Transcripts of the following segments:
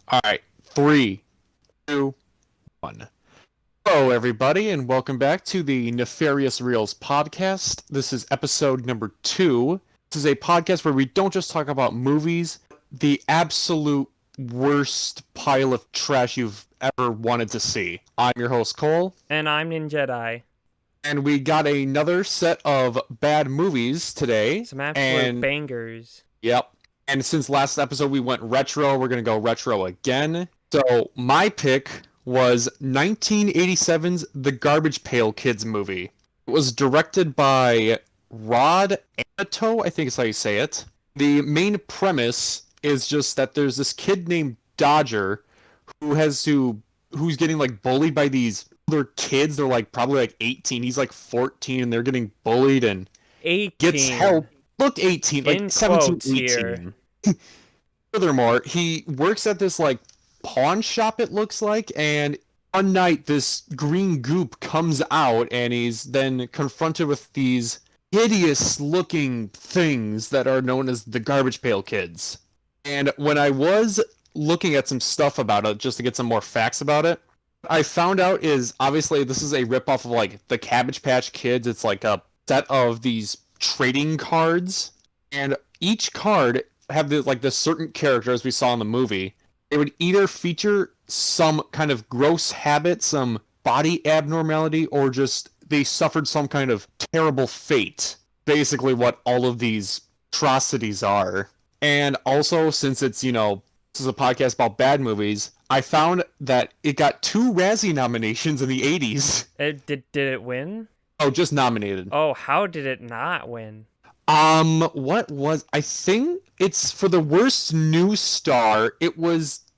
All right, three, two, one. Hello, everybody, and welcome back to the Nefarious Reels podcast. This is episode number 2. This is a podcast where we don't just talk about movies, the absolute worst pile of trash you've ever wanted to see. I'm your host, Cole. And I'm Ninja Jedi. And we got another set of bad movies today. Some absolute bangers. Yep. And since last episode we went retro, we're going to go retro again. So my pick was 1987's The Garbage Pail Kids movie. It was directed by Rod Amato, I think is how you say it. The main premise is just that there's this kid named Dodger who's getting like bullied by these other kids. They're like probably like 18. He's like 14 and they're getting bullied and 18. Gets help. Look, 18, like In 17, 18. Furthermore, he works at this like pawn shop, it looks like, and one night this green goop comes out and he's then confronted with these hideous looking things that are known as the Garbage Pail Kids. And when I was looking at some stuff about it, just to get some more facts about it, I found out is obviously this is a ripoff of like the Cabbage Patch Kids. It's like a set of these trading cards, and each card have this certain character, as we saw in the movie. It would either feature some kind of gross habit, some body abnormality, or just they suffered some kind of terrible fate. Basically what all of these atrocities are. And also, since it's, this is a podcast about bad movies, I found that it got 2 Razzie nominations in the 80s. Did it win? Oh, just nominated. Oh, how did it not win? I think it's for the worst new star.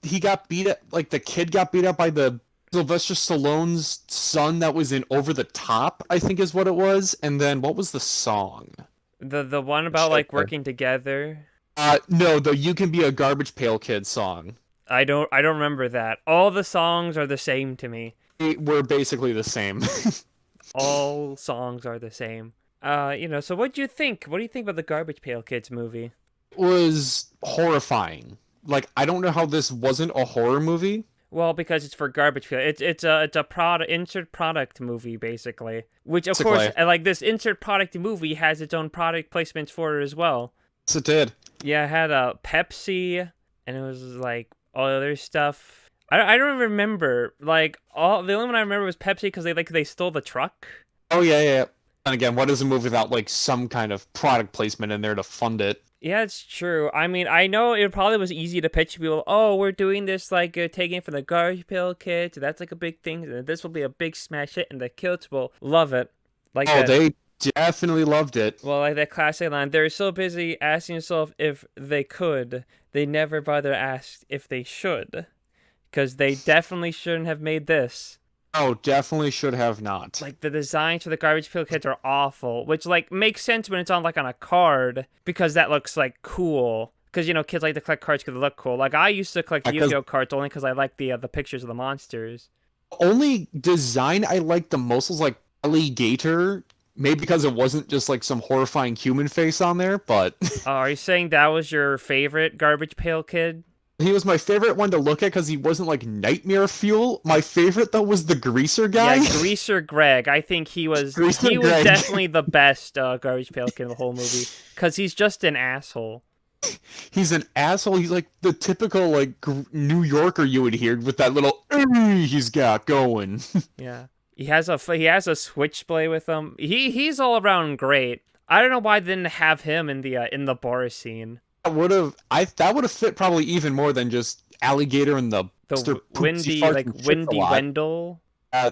He got beat up, like the kid got beat up by the Sylvester Stallone's son that was in Over the Top, I think is what it was. And then what was the song? The one about like working together? No, the You Can Be a Garbage Pail Kid song. I don't remember that. All the songs are the same to me. We're basically the same. All songs are the same. So what do you think? What do you think about the Garbage Pail Kids movie? It was horrifying. Like, I don't know how this wasn't a horror movie. Well, because it's for Garbage Pail. It's a insert product movie, basically. Which, of course, like this insert product movie has its own product placements for it as well. Yes, it did. Yeah, it had a Pepsi, and it was like all other stuff. I don't remember. Like the only one I remember was Pepsi because they stole the truck. Oh yeah. And again, what is a movie without like some kind of product placement in there to fund it? Yeah, it's true. I mean, I know it probably was easy to pitch people. Oh, we're doing this like taking it from the Garbage Pail Kids. That's like a big thing. And this will be a big smash hit, and the kids will love it. Like they definitely loved it. Well, like that classic line, they're so busy asking themselves if they could, they never bother asked if they should. Because they definitely shouldn't have made this. Oh, definitely should have not. Like, the designs for the Garbage Pail Kids are awful, which, like, makes sense when it's on a card, because that looks, like, cool. Because, kids like to collect cards because they look cool. Like, I used to collect Yu-Gi-Oh cards only because I like the pictures of the monsters. Only design I liked the most was, like, Alligator. Maybe because it wasn't just, like, some horrifying human face on there, but... Are you saying that was your favorite Garbage Pail Kid? He was my favorite one to look at because he wasn't, like, nightmare fuel. My favorite, though, was the Greaser guy. Yeah, Greaser Greg. I think he was definitely the best Garbage Pail Kid in the whole movie because he's just an asshole. He's an asshole. He's, like, the typical, like, New Yorker you would hear with that little he's got going. Yeah. He has a switchblade with him. He's all around great. I don't know why they didn't have him in the bar scene. That would have fit probably even more than just Alligator and the Windy Wendell.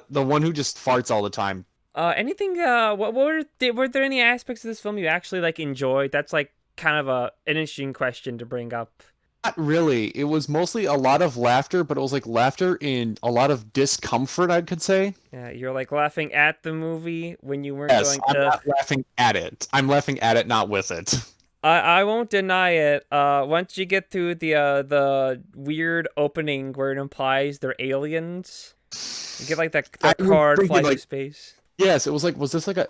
The one who just farts all the time. Anything? Were there any aspects of this film you actually like enjoyed? That's like kind of an interesting question to bring up. Not really. It was mostly a lot of laughter, but it was like laughter in a lot of discomfort, I could say. Yeah, you're like laughing at the movie when you weren't going to... I'm not laughing at it. I'm laughing at it, not with it. I won't deny it. Once you get through the weird opening where it implies they're aliens, you get like that card flies through space. Yes, it was like,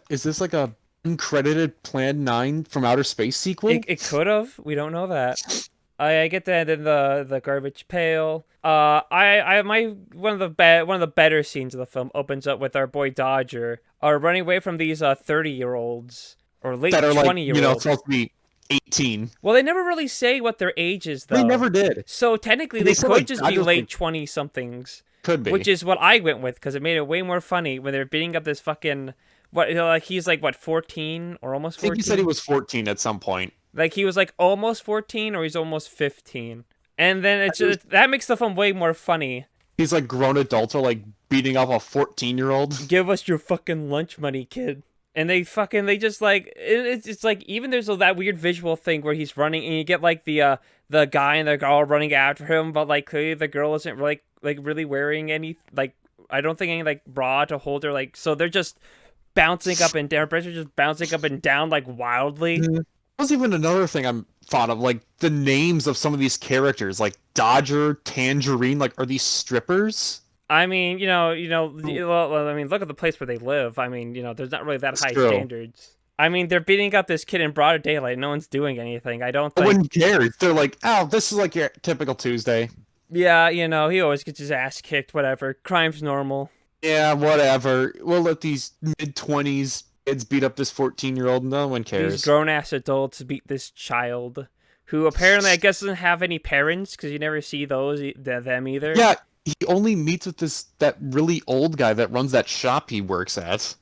is this like a uncredited Plan 9 from Outer Space sequel? It could have. We don't know that. I get that in the garbage pail. One of the better scenes of the film opens up with our boy Dodger running away from these 30-year-olds or late That are like, 20-year-olds. supposed to be 18. Well, they never really say what their age is, though. They never did. So technically, They they said, could like, just be Dodger's late like- 20-somethings. Could be. Which is what I went with, because it made it way more funny when they're beating up this fucking... he's like, what, 14? Or almost 14? I think he said he was 14 at some point. Like, he was like almost 14 or he's almost 15. And then that makes the film way more funny. He's like grown adults are like beating up a 14-year-old. Give us your fucking lunch money, kid. And they just like it's like, even there's that weird visual thing where he's running and you get like the guy and the girl running after him, but like clearly the girl isn't really wearing any, like, I don't think any like bra to hold her, like, so they're just bouncing up and down, just bouncing up and down like wildly. That was even another thing I'm thought of, like the names of some of these characters, like Dodger, Tangerine, like, are these strippers? I mean, well, I mean, look at the place where they live. I mean, there's not really that high standards. I mean, they're beating up this kid in broad daylight. No one's doing anything. I don't think. No one cares. They're like, oh, this is like your typical Tuesday. Yeah, he always gets his ass kicked, whatever. Crime's normal. Yeah, whatever. We'll let these mid-20s kids beat up this 14-year-old. No one cares. These grown-ass adults beat this child, who apparently, I guess, doesn't have any parents, because you never see them either. Yeah, he only meets with that really old guy that runs that shop he works at.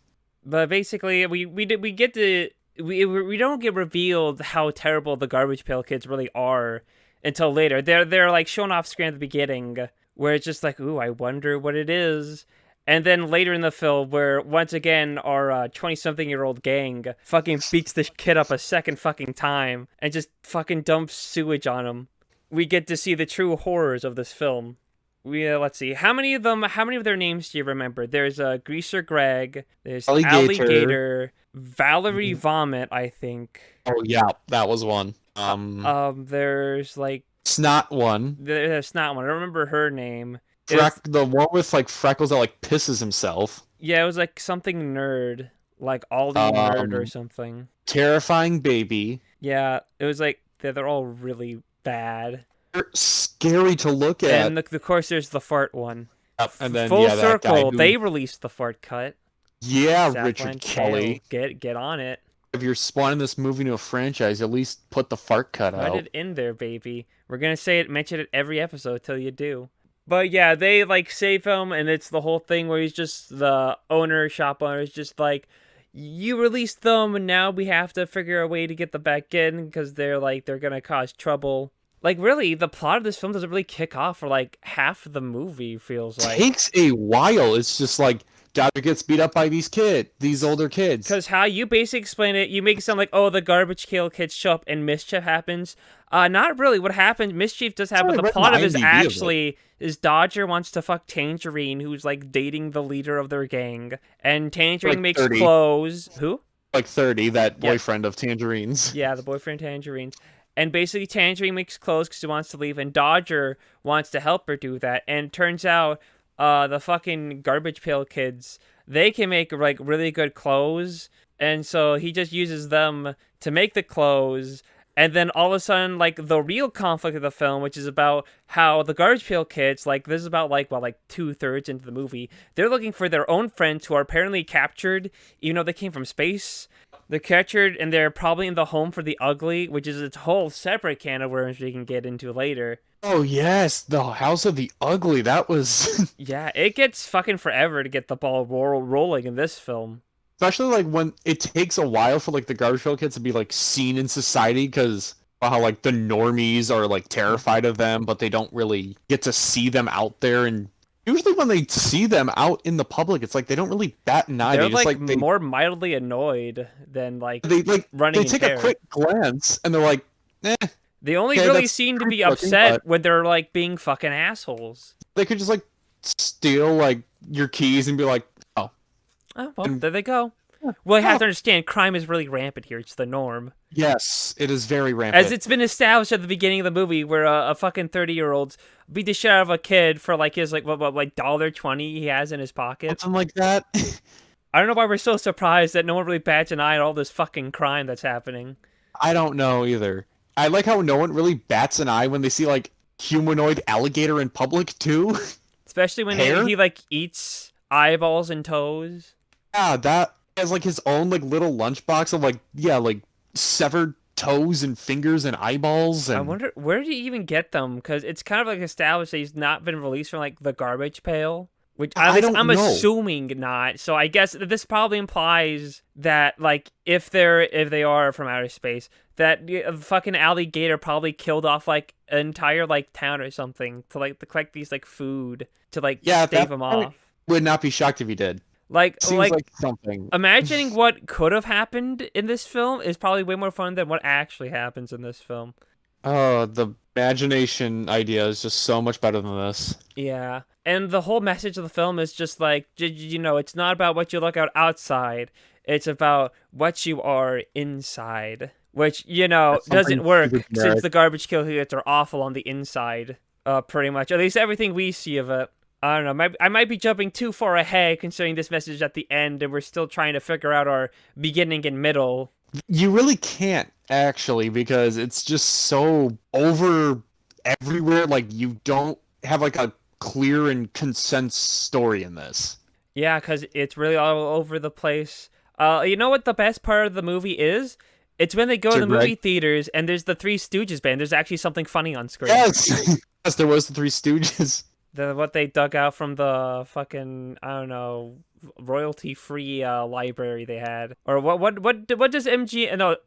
But basically, we don't get revealed how terrible the Garbage Pail Kids really are until later. They're like shown off screen at the beginning, where it's just like, ooh, I wonder what it is. And then later in the film, where once again our 20-something-year-old gang fucking beats this kid up a second fucking time and just fucking dumps sewage on him, we get to see the true horrors of this film. Let's see, how many of their names do you remember? There's Greaser Greg, there's Alligator, Valerie Vomit, I think. Oh yeah, that was one. There's like Snot one. There's Snot one. I don't remember her name. The one with like freckles that like pisses himself. Yeah, it was like something nerd, like Aldi Nerd or something. Terrifying Baby. Yeah, it was like they're all really bad. They're scary to look at. And of course, there's the fart one. And then Full that circle, guy they released the fart cut. Yeah, Southland Richard Kelly. Get on it. If you're spawning this movie into a franchise, at least put the fart cut out. Put it in there, baby. We're gonna mention it every episode till you do. But yeah, they like save him, and it's the whole thing where he's just the shop owner is just like, you released them, and now we have to figure a way to get them back in because they're gonna cause trouble. Like, really, the plot of this film doesn't really kick off for like half of the movie, feels like. It takes a while. It's just like Dodger gets beat up by these older kids. Because how you basically explain it, you make it sound like, oh, the Garbage Pail Kids show up and mischief happens. Not really. What happens, mischief does happen. The plot of it is actually is Dodger wants to fuck Tangerine, who's like dating the leader of their gang, and Tangerine makes 30. clothes. Who? Like 30, that boyfriend of Tangerine's. Yeah, the boyfriend of Tangerine's. And basically, Tangerine makes clothes because she wants to leave, and Dodger wants to help her do that. And turns out, the fucking Garbage Pail Kids, they can make like really good clothes, and so he just uses them to make the clothes. And then all of a sudden, like, the real conflict of the film, which is about how the Garbage Pail Kids, like, this is about, like, 2/3 into the movie, they're looking for their own friends who are apparently captured, even though they came from space. They're captured, and they're probably in the home for the ugly, which is its whole separate can of worms we can get into later. Oh, yes, the House of the Ugly, that was... Yeah, it gets fucking forever to get the ball rolling in this film. Especially, like, when it takes a while for, like, the Garbage Pail Kids to be, like, seen in society, because how, like, the normies are, like, terrified of them, but they don't really get to see them out there. And usually when they see them out in the public, it's like they don't really bat an eye. They're, they more mildly annoyed than, like, they running They take a quick glance, and they're like, eh. They only okay, really seem to be upset when they're, like, being fucking assholes. They could just, like, steal, like, your keys and be like, oh. Oh, well, there they go. Well, you have to understand, crime is really rampant here. It's the norm. Yes, it is very rampant. As it's been established at the beginning of the movie, where a fucking 30-year-old beat the shit out of a kid for, like, his, like, $1.20 he has in his pocket. Something like that. I don't know why we're so surprised that no one really bats an eye at all this fucking crime that's happening. I don't know either. I like how no one really bats an eye when they see like humanoid alligator in public too. Especially when Hair? he like eats eyeballs and toes. Yeah, that has like his own like little lunchbox of like like severed toes and fingers and eyeballs I and wonder where did he even get them? Because it's kind of like established that he's not been released from like the garbage pail, which at I least don't I'm know. assuming not. So I guess this probably implies that like if they are from outer space, that a fucking alligator probably killed off like an entire like town or something to collect these like food to like Yeah, stave them off. would not be shocked if he did. Seems Like like something. imagining what could have happened in this film is probably way more fun than what actually happens in this film. Oh, the imagination idea is just so much better than this. Yeah. And the whole message of the film is just like, it's not about what you look out outside. It's about what you are inside. Which, That's doesn't something work super since generic. the garbage kill hits are awful on the inside. Pretty much. At least everything we see of it. I don't know. I might be jumping too far ahead considering this message at the end and we're still trying to figure out our beginning and middle. You really can't actually because it's just so over everywhere. Like you don't have like a clear and concise story in this. Yeah, because it's really all over the place. You know what the best part of the movie is? It's when they go to the movie theaters and there's the Three Stooges band. There's actually something funny on screen. Yes, yes, there was the Three Stooges. What they dug out from the fucking, I don't know, royalty-free library they had. Or what does MGM... No,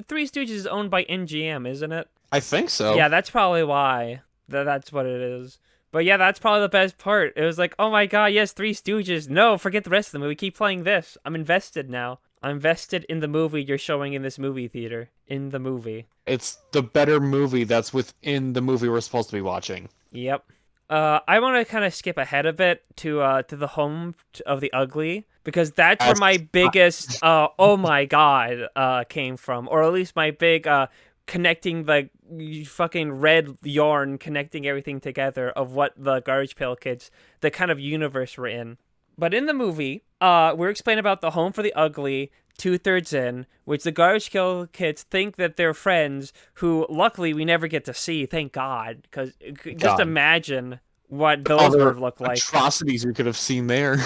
Three Stooges is owned by MGM, isn't it? I think so. Yeah, that's probably why. That's what it is. But yeah, that's probably the best part. It was like, oh my god, yes, Three Stooges. No, forget the rest of the movie. Keep playing this. I'm invested now. I'm invested in the movie you're showing in this movie theater. In the movie. It's the better movie that's within the movie we're supposed to be watching. Yep. I want to kind of skip ahead a bit to the home of the ugly because that's where my biggest oh my god came from, or at least my big connecting the fucking red yarn connecting everything together of what the Garbage Pail Kids, the kind of universe we're in. But in the movie, we're explaining about the home for the ugly. 2/3 in, which the Garbage Pail Kids think that they're friends who, luckily, we never get to see, thank God, because just imagine what those would have looked like. Atrocities you could have seen there.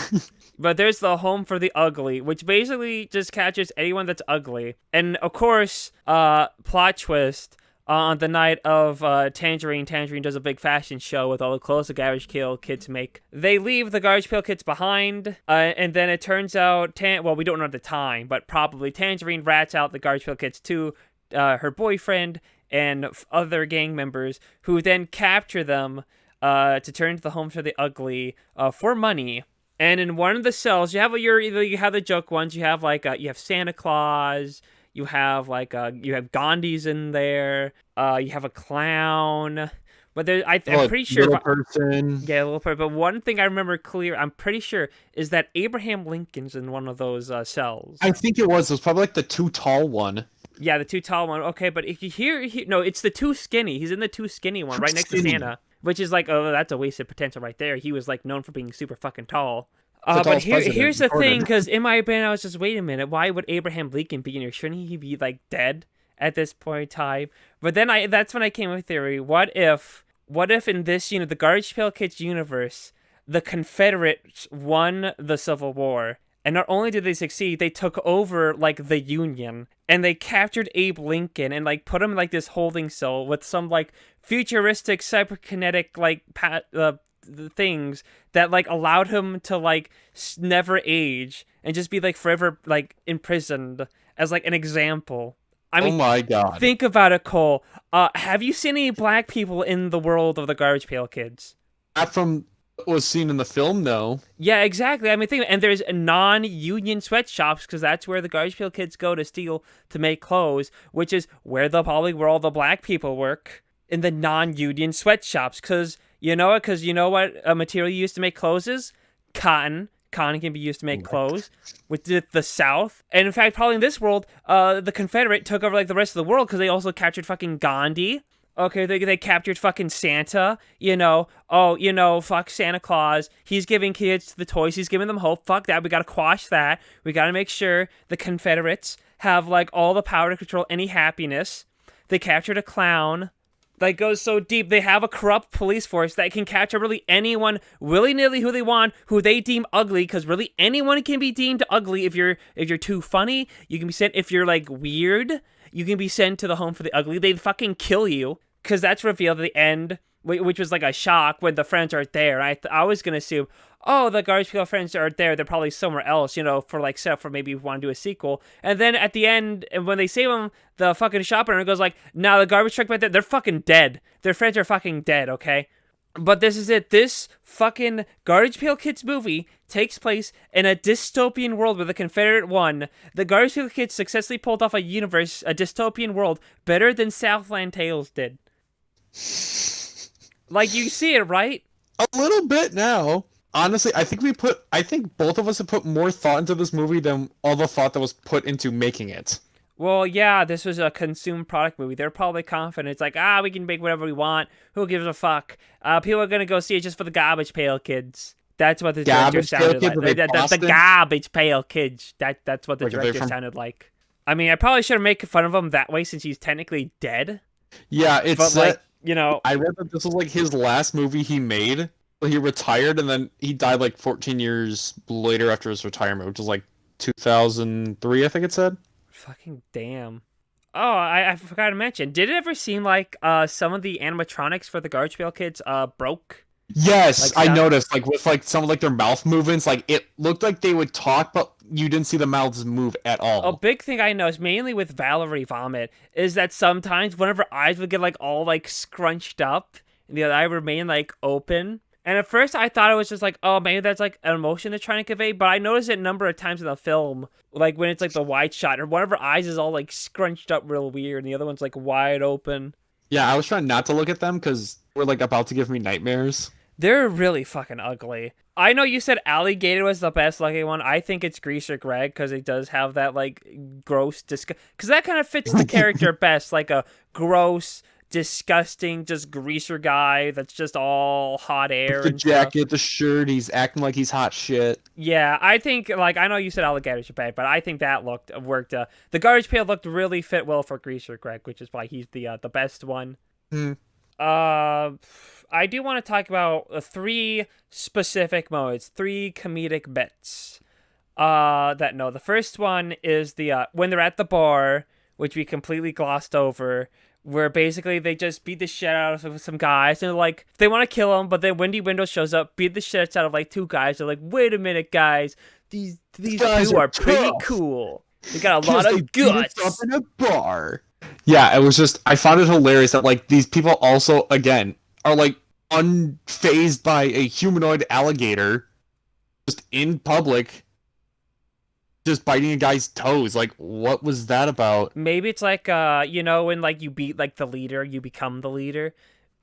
But there's the home for the ugly, which basically just catches anyone that's ugly. And, of course, plot twist, on the night of Tangerine does a big fashion show with all the clothes the Garbage Pail Kids make. They leave the Garbage Pail Kids behind, and then it turns out, well, we don't know at the time, but probably Tangerine rats out the Garbage Pail Kids to her boyfriend and other gang members, who then capture them to turn to the home for the ugly for money. And in one of the cells, you have the joke ones. You have you have Santa Claus. You have you have Gandhi's in there. You have a clown. But I'm pretty sure. Little person. Yeah, a little person. But one thing I remember clear, I'm pretty sure, is that Abraham Lincoln's in one of those cells. I think it was. It was probably like the too tall one. Yeah, the too tall one. Okay, but if you hear, no, it's the too skinny. He's in the too skinny one, right next to Santa. Which is oh, that's a wasted potential right there. He was known for being super fucking tall. But here's the thing, because in my opinion, I was just, wait a minute, why would Abraham Lincoln be in here? Shouldn't he be dead at this point in time? But then that's when I came up with a theory. What if in this, the Garbage Pail Kids universe, the Confederates won the Civil War, and not only did they succeed, they took over the Union, and they captured Abe Lincoln and put him in this holding cell with some futuristic cyberkinetic the things that allowed him to never age and just be forever imprisoned as an example. I mean, oh my god! Think about it, Cole. Have you seen any black people in the world of the Garbage Pail Kids? Not from what was seen in the film, though. Yeah, exactly. I mean, and there's non-union sweatshops because that's where the Garbage Pail Kids go to steal to make clothes, which is where all the black people work, in the non-union sweatshops. Because you know what? Because you know what material you used to make clothes is? Cotton. Cotton can be used to make clothes with the South. And in fact, probably in this world, the Confederate took over the rest of the world because they also captured fucking Gandhi. Okay, they captured fucking Santa, fuck Santa Claus. He's giving kids the toys. He's giving them hope. Fuck that. We gotta quash that. We gotta make sure the Confederates have, all the power to control any happiness. They captured a clown that goes so deep. They have a corrupt police force that can capture really anyone willy-nilly who they want, who they deem ugly, because really anyone can be deemed ugly. If you're too funny, you can be sent. If you're like weird, you can be sent to the home for the ugly. They'd fucking kill you, because that's revealed at the end, which was like a shock when the friends aren't there. I was gonna assume, oh, the Garbage Pail friends aren't there. They're probably somewhere else, for like set up for maybe want to do a sequel. And then at the end, when they save them, the fucking shop owner goes like, "Nah, the garbage truck right there, they're fucking dead. Their friends are fucking dead, okay?" But this is it. This fucking Garbage Pail Kids movie takes place in a dystopian world where the Confederate won. The Garbage Pail Kids successfully pulled off a dystopian world, better than Southland Tales did. Like, you see it, right? A little bit now. Honestly, I think both of us have put more thought into this movie than all the thought that was put into making it. Well, yeah, this was a consumed product movie. They're probably confident. It's like, we can make whatever we want. Who gives a fuck? People are going to go see it just for the Garbage Pail Kids. That's what the director sounded like. That's the Garbage Pail Kids. That's what the director sounded like. I mean, I probably shouldn't make fun of him that way since he's technically dead. Yeah, it's but I read that this was like his last movie he made. He retired and then he died like 14 years later after his retirement, which was like 2003, I think it said. Fucking damn. Oh, I forgot to mention. Did it ever seem like some of the animatronics for the Garbage Pail Kids broke? Yes, I noticed. Like with like some of like their mouth movements, like it looked like they would talk, but you didn't see the mouths move at all. A big thing I noticed, mainly with Valerie Vomit, is that sometimes one of her eyes would get like all like scrunched up, and the other eye would remain like open. And at first I thought it was just like, oh, maybe that's like an emotion they're trying to convey. But I noticed it a number of times in the film, like when it's like the wide shot, or one of her eyes is all like scrunched up real weird, and the other one's like wide open. Yeah, I was trying not to look at them because we're like about to give me nightmares. They're really fucking ugly. I know you said Alligator was the best looking one. I think it's Greaser Greg because it does have that like gross, because that kind of fits the character best, like a gross, disgusting, just greaser guy that's just all hot air. With the jacket, the shirt, he's acting like he's hot shit. Yeah, I think, like, I know you said Alligators are bad, but I think that worked. The Garbage Pail looked really fit well for Greaser Greg, which is why he's the best one. I do want to talk about 3 specific modes, 3 comedic bits. The first one is the when they're at the bar, which we completely glossed over, where basically they just beat the shit out of some guys, and they're like, they want to kill them, but then Wendy Windows shows up, beat the shit out of like 2 guys. They're like, wait a minute, guys, these guys are pretty cool. They got a lot of guts. Up in a bar. Yeah, it was just, I found it hilarious that like these people also, again, are like unfazed by a humanoid alligator just in public, just biting a guy's toes. Like, what was that about? Maybe it's like, when like you beat like the leader, you become the leader.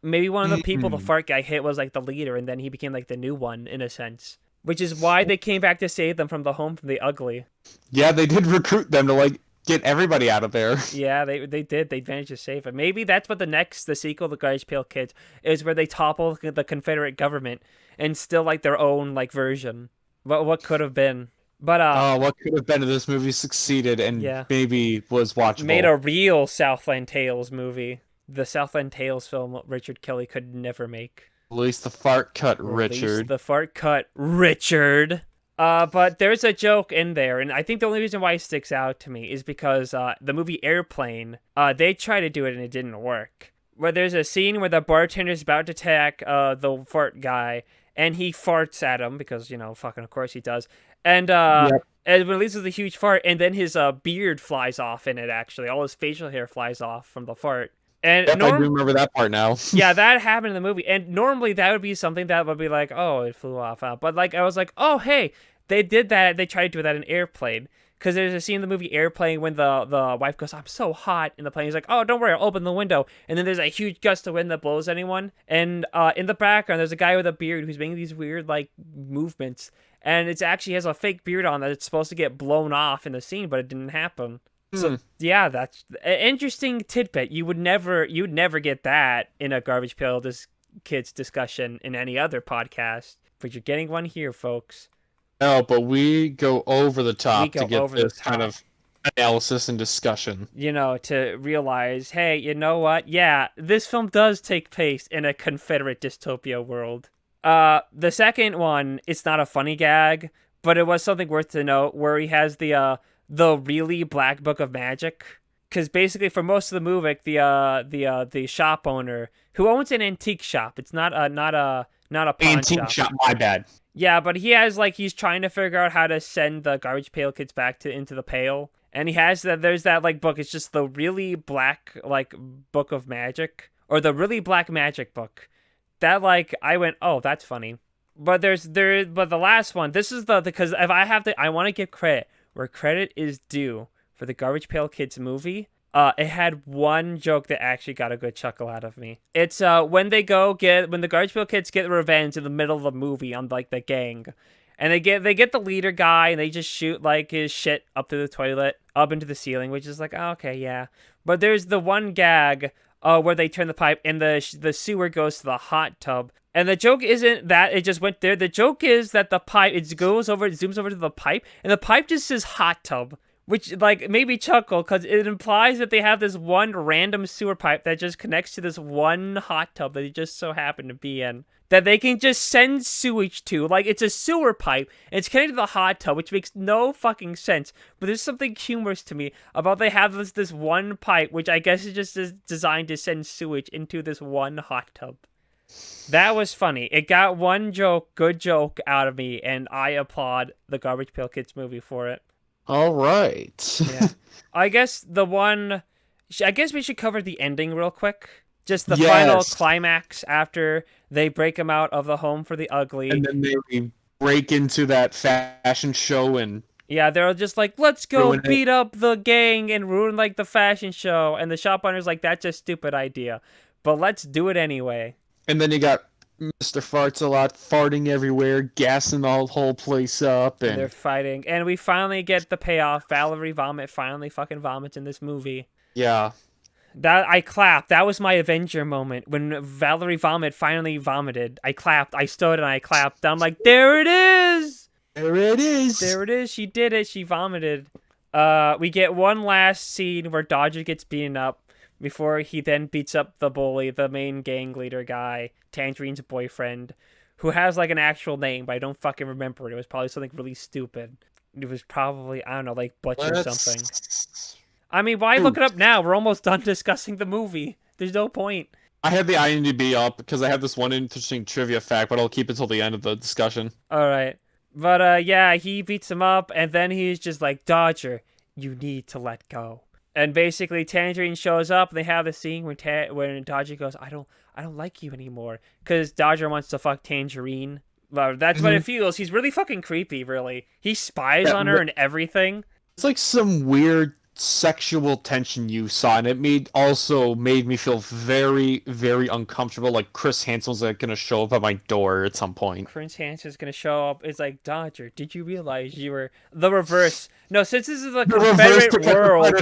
Maybe one of the people the fart guy hit was like the leader, and then he became like the new one in a sense. Which is why they came back to save them from the home from the ugly. Yeah, they did recruit them to like get everybody out of there. Yeah, they did. They managed to save it. Maybe that's what the sequel, The Garbage Pail Kids, is, where they topple the Confederate government and still like their own like version. What could have been. But what could have been if this movie succeeded and maybe was watchable. Made a real Southland Tales movie. The Southland Tales film Richard Kelly could never make. Release the fart cut, Richard. Release the fart cut, Richard. But there's a joke in there, and I think the only reason why it sticks out to me is because the movie Airplane, they tried to do it and it didn't work. Where there's a scene where the bartender's about to attack the fart guy, and he farts at him, because, fucking of course he does. And and releases a huge fart, and then his beard flies off in it, actually. All his facial hair flies off from the fart. And I do remember that part now. Yeah, that happened in the movie. And normally that would be something that would be like, oh, it flew off. But like, I was like, oh, hey, they did that. They tried to do that in Airplane. Because there's a scene in the movie Airplane when the wife goes, I'm so hot in the plane. He's like, oh, don't worry, I'll open the window. And then there's a huge gust of wind that blows anyone. And in the background, there's a guy with a beard who's making these weird, like, movements. And it actually has a fake beard on that it's supposed to get blown off in the scene, but it didn't happen. So yeah, that's an interesting tidbit. You'd never get that in a Garbage Pail Kids discussion in any other podcast, but you're getting one here, folks. No, but we go over the top to get this kind of analysis and discussion. To realize, hey, you know what? Yeah, this film does take place in a Confederate dystopia world. The second one, it's not a funny gag, but it was something worth to note, where he has the really black book of magic. Because basically, for most of the movie, the shop owner who owns an antique shop, it's not a pawn Antique shop, my bad. Yeah, but he's trying to figure out how to send the Garbage Pail Kids back into the Pail. And he has there's that like book. It's just the really black like book of magic, or the really black magic book. That like I went, oh, that's funny. But but the last one, this is because if I have to, I want to give credit where credit is due for the Garbage Pail Kids movie. It had one joke that actually got a good chuckle out of me. It's when the Garbage Pail Kids get revenge in the middle of the movie on like the gang, and they get the leader guy and they just shoot like his shit up to the toilet, up into the ceiling, which is like, oh, okay, yeah. But there's the one gag where they turn the pipe and the sewer goes to the hot tub. And the joke isn't that it just went there. The joke is that the pipe, it zooms over to the pipe, and the pipe just says hot tub. Which, like, made me chuckle, because it implies that they have this one random sewer pipe that just connects to this one hot tub that they just so happen to be in. That they can just send sewage to. Like, it's a sewer pipe, and it's connected to the hot tub, which makes no fucking sense. But there's something humorous to me about they have this one pipe, which I guess is just designed to send sewage into this one hot tub. That was funny. It got one good joke out of me, and I applaud the Garbage Pail Kids movie for it. All right. Yeah. I guess we should cover the ending real quick. Just the final climax after they break him out of the home for the ugly. And then they break into that fashion show and... Yeah, they're just like, let's go beat up the gang and ruin like the fashion show. And the shop owner's like, that's a stupid idea. But let's do it anyway. And then you got Mr. Farts-a-Lot farting everywhere, gassing the whole place up, and they're fighting. And we finally get the payoff. Valerie Vomit finally fucking vomits in this movie. Yeah. That I clapped. That was my Avenger moment. When Valerie Vomit finally vomited, I clapped. I stood and I clapped. I'm like, there it is! There it is! There it is. She did it. She vomited. We get one last scene where Dodger gets beaten up before he then beats up the bully, the main gang leader guy, Tangerine's boyfriend, who has like an actual name, but I don't fucking remember it. It was probably something really stupid. It was probably, I don't know, like Butch or something. I mean, why look it up now? We're almost done discussing the movie. There's no point. I had the IMDb up because I have this one interesting trivia fact, but I'll keep it till the end of the discussion. All right. But yeah, he beats him up, and then he's just like, Dodger, you need to let go. And basically, Tangerine shows up, and they have the scene when Dodger goes, I don't like you anymore, because Dodger wants to fuck Tangerine. But that's what it feels. He's really fucking creepy, really. He spies on her and everything. It's like some weird sexual tension you saw, and it also made me feel very, very uncomfortable. Like Chris Hansen's like gonna show up at my door at some point. Chris Hansen's gonna show up. It's like, Dodger, did you realize you were the reverse? No, since this is a Confederate world.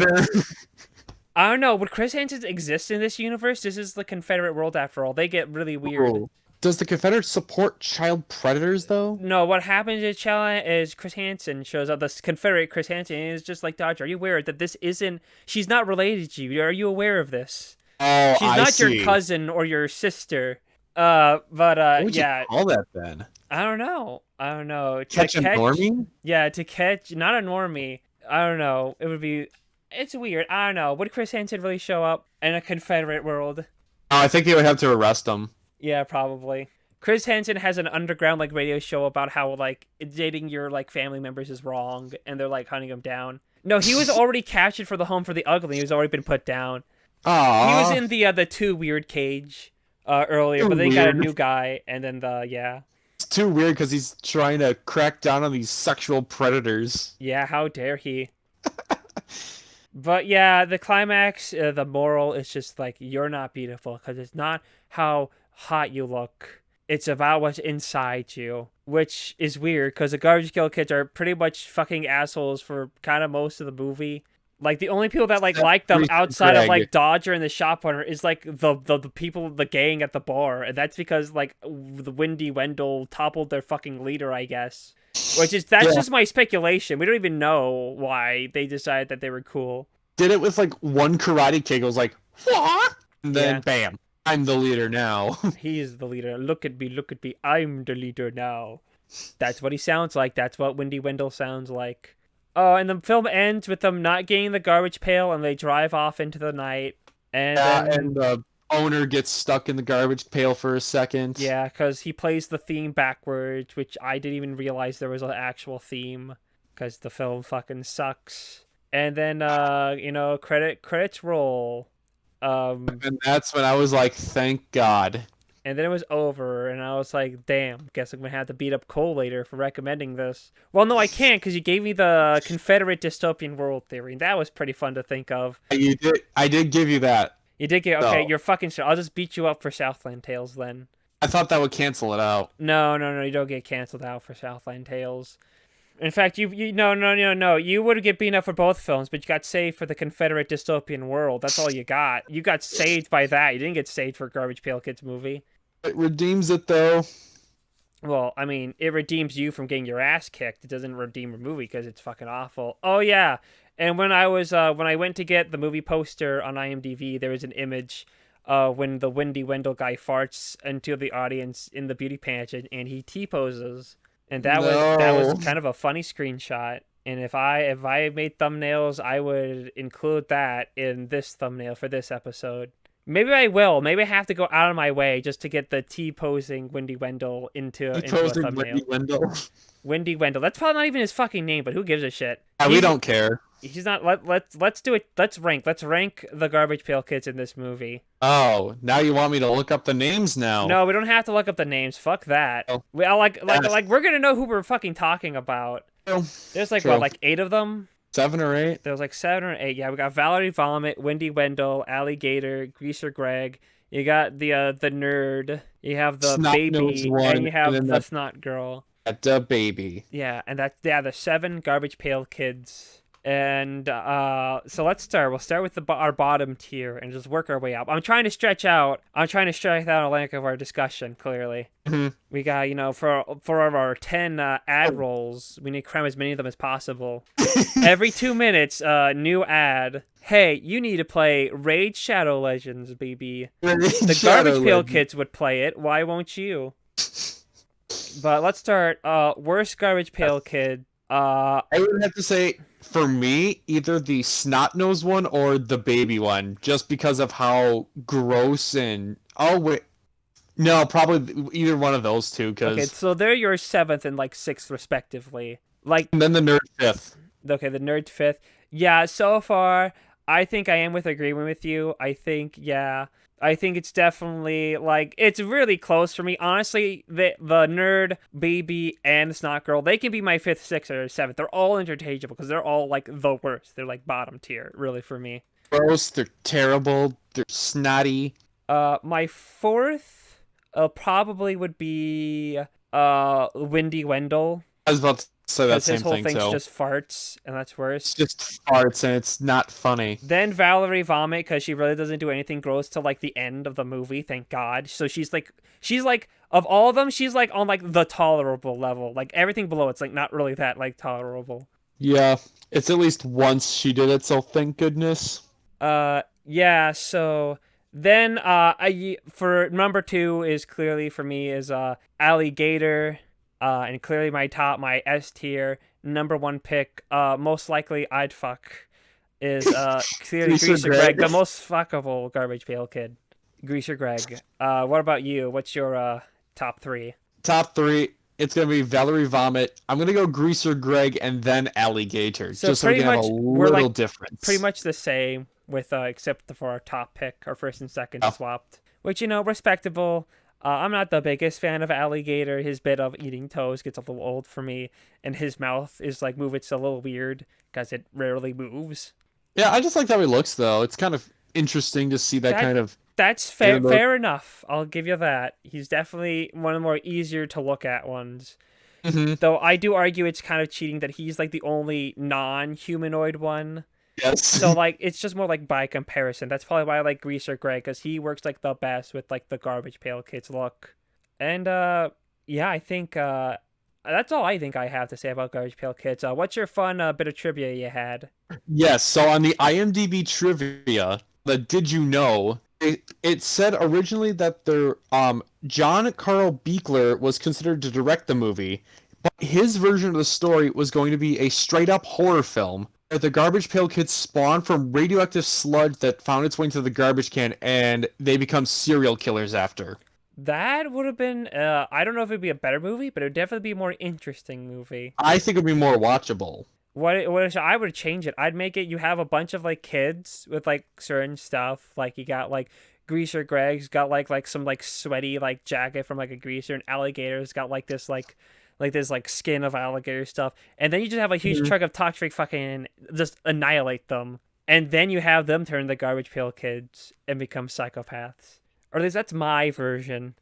I don't know. Would Chris Hansen exist in this universe? This is the Confederate world after all. They get really weird. Oh. Does the Confederates support child predators, though? No, what happens is Chris Hansen shows up, the Confederate Chris Hansen, and is just like, Dodger, are you aware that this isn't... She's not related to you. Are you aware of this? Oh, She's not your cousin or your sister. What would you call that, then? I don't know. Catch a normie? Yeah, to catch... Not a normie. I don't know. It would be... It's weird. I don't know. Would Chris Hansen really show up in a Confederate world? Oh, I think they would have to arrest him. Yeah, probably. Chris Hansen has an underground like radio show about how like dating your like family members is wrong, and they're like hunting him down. No, he was already captured for the home for the ugly. He was already been put down. Aww. He was in the too weird cage earlier, but they got a new guy, and then It's too weird because he's trying to crack down on these sexual predators. Yeah, how dare he? But yeah, the climax, the moral is just like, you're not beautiful, because it's not how hot you look. It's about what's inside you, which is weird, because the Garbage Pail Kids are pretty much fucking assholes for kind of most of the movie. Like the only people that like Except like them Greaser outside of Greg. like Dodger and the shop owner is like the people, the gang at the bar, and that's because like the Wendy Wendell toppled their fucking leader, I guess. Which is that's Yeah. just my speculation. We don't even know why they decided that they were cool. Did it with like one karate kick. It was like, what? And then Yeah. bam, I'm the leader now. He's the leader. Look at me, I'm the leader now. That's what he sounds like. That's what Wendy Wendell sounds like. Oh, and the film ends with them not getting the garbage pail, and they drive off into the night. And then, and the owner gets stuck in the garbage pail for a second. yeah, because he plays the theme backwards, which I didn't even realize there was an actual theme, because the film fucking sucks. And then, credits roll. And that's when I was like, thank God. And then it was over, and I was like, damn, guess I'm going to have to beat up Cole later for recommending this. Well, no, I can't, because you gave me the Confederate Dystopian World theory, and that was pretty fun to think of. You did. I did give you that. You did get, okay, No. you're fucking sure. I'll just beat you up for Southland Tales then. I thought that would cancel it out. No, you don't get canceled out for Southland Tales. In fact, no. You would get beaten up for both films, but you got saved for the Confederate Dystopian World. That's all you got. You got saved by that. You didn't get saved for Garbage Pail Kids movie. It redeems it though. Well, I mean, it redeems you from getting your ass kicked. It doesn't redeem a movie because it's fucking awful. Oh yeah, and when I went to get the movie poster on IMDb, there was an image, when the Wendy Wendell guy farts into the audience in the beauty pageant, and he T-poses, and that was kind of a funny screenshot. And if I made thumbnails, I would include that in this thumbnail for this episode. Maybe I will. Maybe I have to go out of my way just to get the T-posing Wendy Wendell into a thumbnail. Wendy Wendell. Wendy Wendell. That's probably not even his fucking name, but who gives a shit? We don't care. He's not. Let's do it. Let's rank the Garbage Pail Kids in this movie. Oh, now you want me to look up the names now? No, we don't have to look up the names. Fuck that. Oh. We all like we're gonna know who we're fucking talking about. There's like True. what, like 8 of them? 7 or 8. There was like 7 or 8. Yeah, we got Valerie Vomit, Wendy Wendell, Alligator, Greaser Greg. You got the nerd. You have the baby, and you have the snot girl. The baby. Yeah, and that's the 7 Garbage Pail Kids. And so let's start. We'll start with our bottom tier and just work our way up. I'm trying to stretch out a length of our discussion. Clearly, we got for our 10 ad rolls, we need to cram as many of them as possible. Every 2 minutes, new ad. Hey, you need to play Raid Shadow Legends, baby. The Garbage Pail Kids would play it. Why won't you? But let's start. Worst Garbage Pail Kid. I would have to say, for me, either the snot-nosed one or the baby one, just because of how gross and... Oh, wait. No, probably either one of those two, because... Okay, so they're your 7th and, like, 6th, respectively. Like... And then the nerd 5th. Okay, the nerd 5th. Yeah, so far, I think I am agreeing with you. I think it's definitely, like, it's really close for me. Honestly, the nerd, baby, and the snot girl, they can be my 5th, 6th, or 7th. They're all interchangeable because they're all, like, the worst. They're, like, bottom tier, really, for me. Gross, they're terrible, they're snotty. My 4th probably would be Wendy Wendell. I was about to say that same thing, too. His whole thing's just farts, and that's worse. It's just farts, and it's not funny. Then Valerie Vomit, because she really doesn't do anything gross till, like, the end of the movie, thank God. So she's like, of all of them, she's, like, on, like, the tolerable level. Like, everything below it's, like, not really that, like, tolerable. Yeah, it's at least once she did it, so thank goodness. Yeah, so... Then, for number 2 is clearly, for me, is Alligator. And clearly my S tier, number 1 pick, most likely I'd fuck, is clearly Greaser Greg, the most fuckable Garbage Pail Kid. Greaser Greg. What about you? What's your top 3? Top 3, it's going to be Valerie Vomit. I'm going to go Greaser Greg and then Alligator, so just so we can have a little difference. Pretty much the same, with except for our top pick, our 1st and 2nd swapped. Which, respectable. I'm not the biggest fan of Alligator. His bit of eating toes gets a little old for me, and his mouth is like it's a little weird because it rarely moves. Yeah, I just like how he looks, though. It's kind of interesting to see that kind of... That's fair enough. I'll give you that. He's definitely one of the more easier to look at ones. Mm-hmm. Though I do argue it's kind of cheating that he's like the only non-humanoid one. Yes. So like it's just more like by comparison. That's probably why I like Greaser Greg, because he works like the best with like the Garbage Pail Kids look. And yeah, I think that's all I think I have to say about Garbage Pail Kids. What's your fun bit of trivia you had? Yes, so on the IMDb trivia, the Did You Know, it said originally that John Carl Buechler was considered to direct the movie, but his version of the story was going to be a straight up horror film where the Garbage Pail Kids spawn from radioactive sludge that found its way into the garbage can and they become serial killers after. That would have been I don't know if it'd be a better movie, but it would definitely be a more interesting movie. I think it'd be more watchable. What I would change it. I'd make it you have a bunch of like kids with like certain stuff. Like you got like Greaser Greg's got like some like sweaty like jacket from like a greaser, and Alligator's got like this like skin of alligator stuff. And then you just have a huge chunk of toxic fucking just annihilate them. And then you have them turn the Garbage Pail Kids and become psychopaths. Or at least that's my version.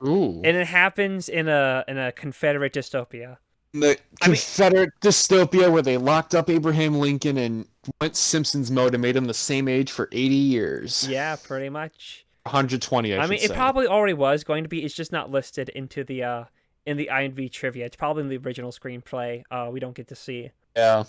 Ooh. And it happens in a Confederate dystopia. The Confederate dystopia where they locked up Abraham Lincoln and went Simpsons mode and made him the same age for 80 years. Yeah, pretty much. 120, I should mean, say. it probably already was going to be. It's just not listed into the in the IMDb trivia. It's probably in the original screenplay. We don't get to see. Yeah.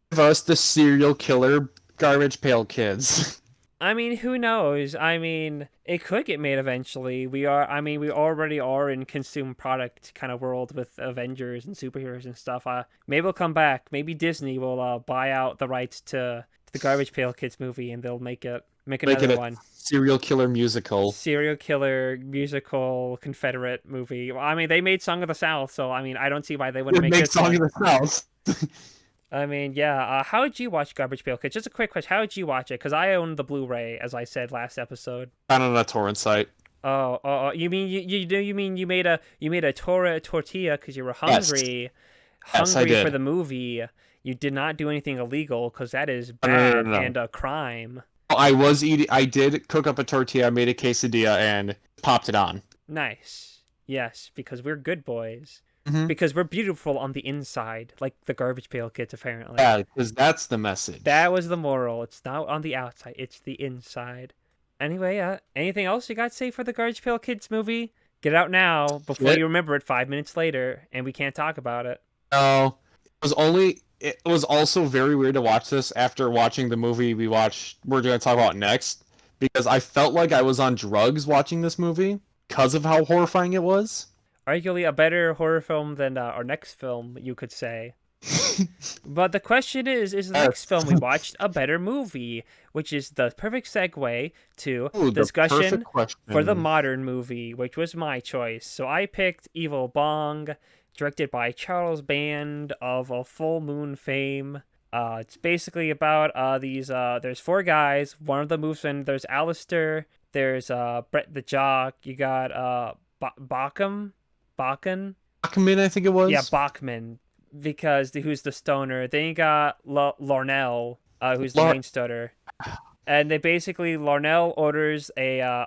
Give us the serial killer Garbage Pail Kids. I mean, who knows? I mean, it could get made eventually. We already are in consumer product kind of world with Avengers and superheroes and stuff. Maybe it'll come back. Maybe Disney will buy out the rights to the Garbage Pail Kids movie, and they'll make another one. Serial killer musical. Serial killer musical Confederate movie. Well, I mean, they made Song of the South, so I mean, I don't see why they wouldn't make this Song one. of the South. I mean, yeah. How did you watch Garbage Pail Kids? Just a quick question. How did you watch it? Because I own the Blu-ray, as I said last episode. Found on a torrent site. Oh. You mean you made a tortilla because you were hungry, Yes, I did. for the movie. You did not do anything illegal because that is bad No. and a crime. I did cook up a tortilla, made a quesadilla, and popped it on. Nice. Yes, because we're good boys. Mm-hmm. Because we're beautiful on the inside, like the Garbage Pail Kids, apparently. Yeah, because that's the message. That was the moral. It's not on the outside, it's the inside. Anyway, anything else you got to say for the Garbage Pail Kids movie? Get it out now before you remember it 5 minutes later, and we can't talk about it. No, it was also very weird to watch this after watching the movie we're going to talk about next, because I felt like I was on drugs watching this movie because of how horrifying it was. Arguably a better horror film than our next film, you could say. But the question is the next film we watched a better movie? Which is the perfect segue to discussion for the modern movie, which was my choice. So I picked Evil Bong, directed by Charles Band of a Full Moon fame. It's basically about there's four guys. One of them moves in. There's Alistair. There's Brett the Jock. You got Bachman, I think it was. Yeah, Bachman, because who's the stoner. Then you got Larnell, who's the main stoner. And Larnell orders a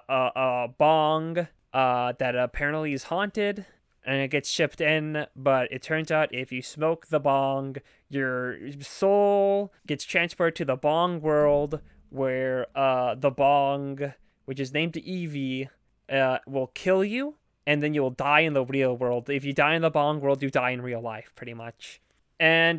bong that apparently is haunted, and it gets shipped in. But it turns out if you smoke the bong, your soul gets transferred to the bong world, where the bong, which is named Evie, will kill you. And then you'll die in the real world. If you die in the Bong world, you die in real life, pretty much. And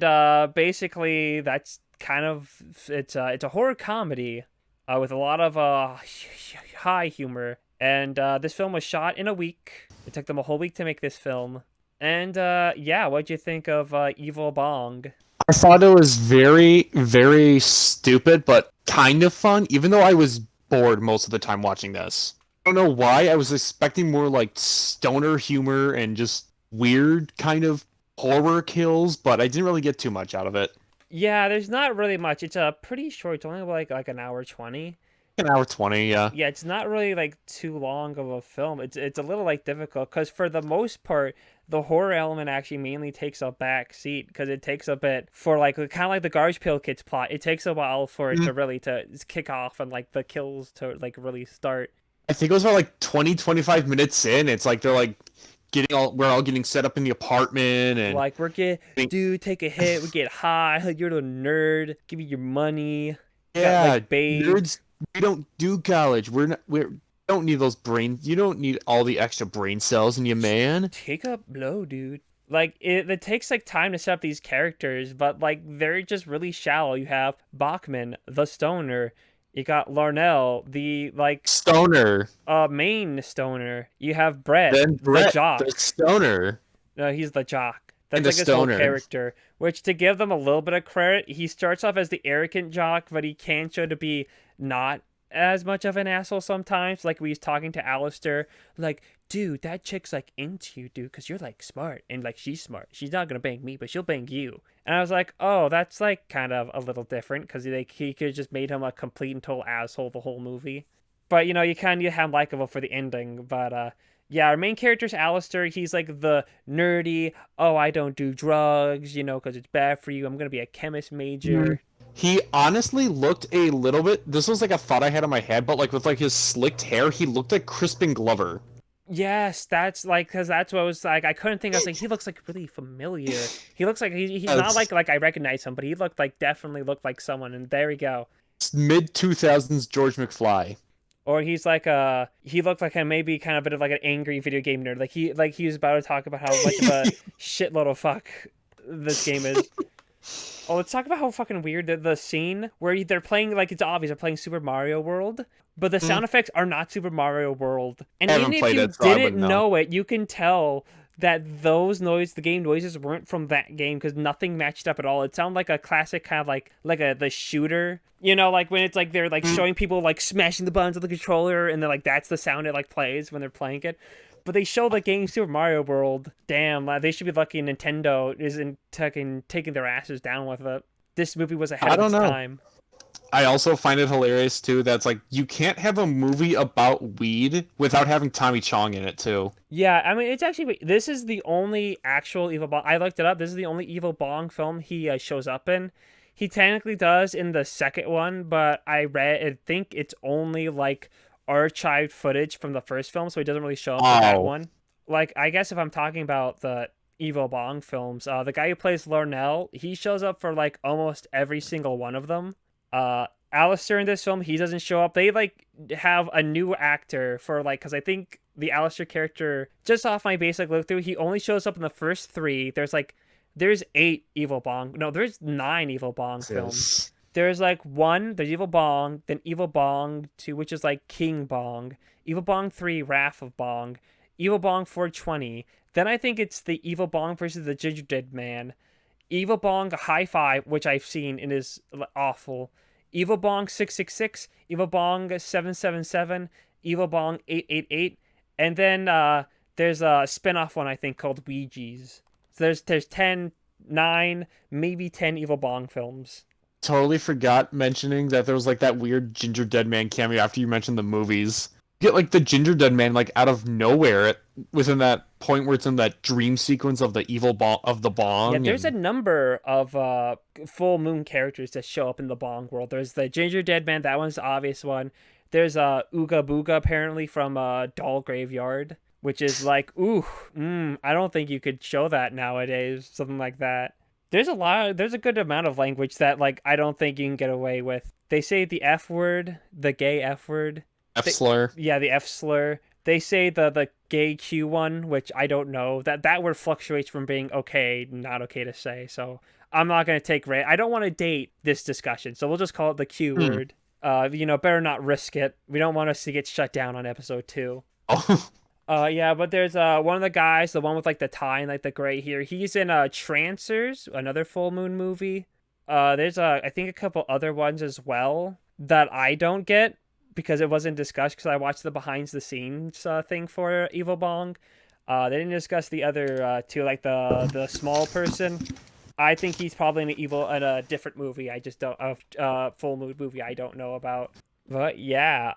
basically, that's kind of it's a horror comedy with a lot of high humor. And this film was shot in a week. It took them a whole week to make this film. And what'd you think of Evil Bong? I thought it was very, very stupid, but kind of fun. Even though I was bored most of the time watching this. I don't know why. I was expecting more like stoner humor and just weird kind of horror kills, but I didn't really get too much out of it. Yeah, there's not really much. It's pretty short. It's only like an hour 20. An hour 20, yeah. Yeah, it's not really like too long of a film. It's a little like difficult because for the most part, the horror element actually mainly takes a back seat because it takes a bit for like kind of like the Garbage Pail Kids plot. It takes a while for it to really to kick off and like the kills to like really start. I think it was about like 20-25 minutes in. It's like they're like we're all getting set up in the apartment and like dude, take a hit, we get high, you're the nerd, give me your money. Got Yeah, like Babe. nerds. We don't do college. We don't need those brains. You don't need all the extra brain cells in you, man. Take a blow, dude. Like it takes like time to set up these characters, but like they're just really shallow. You have Bachman, the stoner. You got Larnell, the like Stoner. main stoner. You have Brett, Then the Brett, the jock. stoner. No, he's the jock. And That's the like his whole stoner. character. Which, to give them a little bit of credit, he starts off as the arrogant jock, but he can show to be not as much of an asshole sometimes. Like when he's talking to Alistair, like, dude, that chick's like into you, dude, because you're like smart and like she's smart. She's not gonna bang me, but she'll bang you. And I was like, oh, that's like kind of a little different because he could have just made him a complete and total asshole the whole movie. But you know, you kind of need to have him likable for the ending. But yeah, our main character's Alistair. He's like the nerdy, oh, I don't do drugs, you know, because it's bad for you. I'm going to be a chemist major. He honestly looked a little bit. This was like a thought I had in my head, but like with like his slicked hair, he looked like Crispin Glover. Yes, that's like, because that's what I was like. I couldn't think. I was like, he looks like really familiar. He looks like he's not like I recognize him, but he looked like definitely looked like someone. And there we go. Mid 2000s George McFly. Or he's like he looked like a maybe kind of a bit of like an angry video game nerd. Like he was about to talk about how much of a shitload of fuck this game is. Oh, let's talk about how fucking weird the scene where they're playing, like, it's obvious they're playing Super Mario World, but the sound effects are not Super Mario World. And even if you didn't know it, you can tell that the game noises weren't from that game because nothing matched up at all. It sounded like a classic kind of like the shooter, you know, like when it's like they're like showing people like smashing the buttons of the controller and they're like that's the sound it like plays when they're playing it. But they show the game Super Mario World. Damn, they should be lucky Nintendo isn't taking their asses down with it. This movie was ahead of its time. I also find it hilarious too that's like you can't have a movie about weed without having Tommy Chong in it too. Yeah, I mean it's actually this is the only actual Evil Bong. I looked it up. This is the only Evil Bong film he shows up in. He technically does in the second one, but I think it's only like archived footage from the first film, so he doesn't really show up in that one. Like I guess if I'm talking about the Evil Bong films, the guy who plays Larnell, he shows up for like almost every single one of them. Alistair in this film, he doesn't show up. They like have a new actor for like, because I think the Alistair character, just off my basic look through, he only shows up in the first three. There's 8 Evil Bong. No, there's 9 Evil Bong films. There's like there's Evil Bong, then Evil Bong 2, which is like King Bong, Evil Bong 3, Wrath of Bong, Evil Bong 420. Then I think it's the Evil Bong versus the Ginger Dead Man, Evil Bong High Five, which I've seen and is awful, Evil Bong 666, Evil Bong 777, Evil Bong 888, and then there's a spin-off one I think called Ouija's. So there's 9, maybe 10 Evil Bong films. Totally forgot mentioning that there was like that weird Ginger Dead Man cameo after you mentioned the movies. You get like the Ginger Dead Man like out of nowhere within that point where it's in that dream sequence of the evil Bong. Yeah, there's a number of full moon characters that show up in the Bong world. There's the Ginger Dead Man, that one's the obvious one. There's Ooga Booga apparently from Doll Graveyard, which is like, I don't think you could show that nowadays, something like that. There's a good amount of language that like I don't think you can get away with. They say the F word, the gay F word. F-slur. Yeah, the F slur. They say the gay Q one, which I don't know. That word fluctuates from being okay, not okay to say. So I'm not going to take I don't want to date this discussion. So we'll just call it the Q word. Better not risk it. We don't want us to get shut down on episode 2. Oh. Yeah, but there's one of the guys, the one with like the tie and like the gray hair. He's in Trancers, another full moon movie. There's I think a couple other ones as well that I don't get because it wasn't discussed because I watched the behind the scenes thing for Evil Bong. They didn't discuss the other 2, like the small person. I think he's probably in a different movie. I just don't full moon movie I don't know about. But yeah,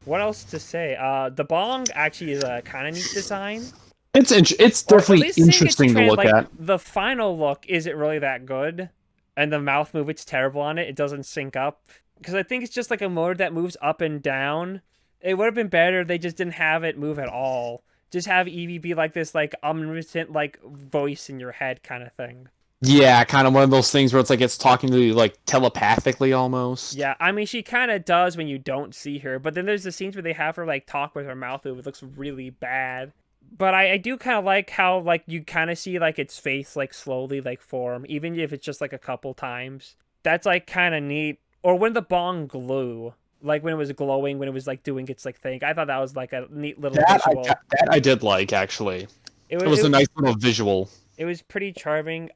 what else to say? The Bong actually is a kind of neat design. It's definitely interesting to look at. The final look isn't really that good, and the mouth move, it's terrible on it. It doesn't sync up because I think it's just like a motor that moves up and down. It would have been better if they just didn't have it move at all. Just have Evie be like this like omnipotent like voice in your head kind of thing. Yeah, kind of one of those things where it's like it's talking to you like telepathically almost. Yeah, I mean, she kind of does when you don't see her, but then there's the scenes where they have her like talk with her mouth moved. It looks really bad. But I do kind of like how like you kind of see like its face like slowly like form, even if it's just like a couple times. That's like kind of neat. Or when the bong glue, like when it was glowing, when it was like doing its like thing. I thought that was like a neat little visual. That I did like actually. It It was was a nice little visual. it was pretty charming.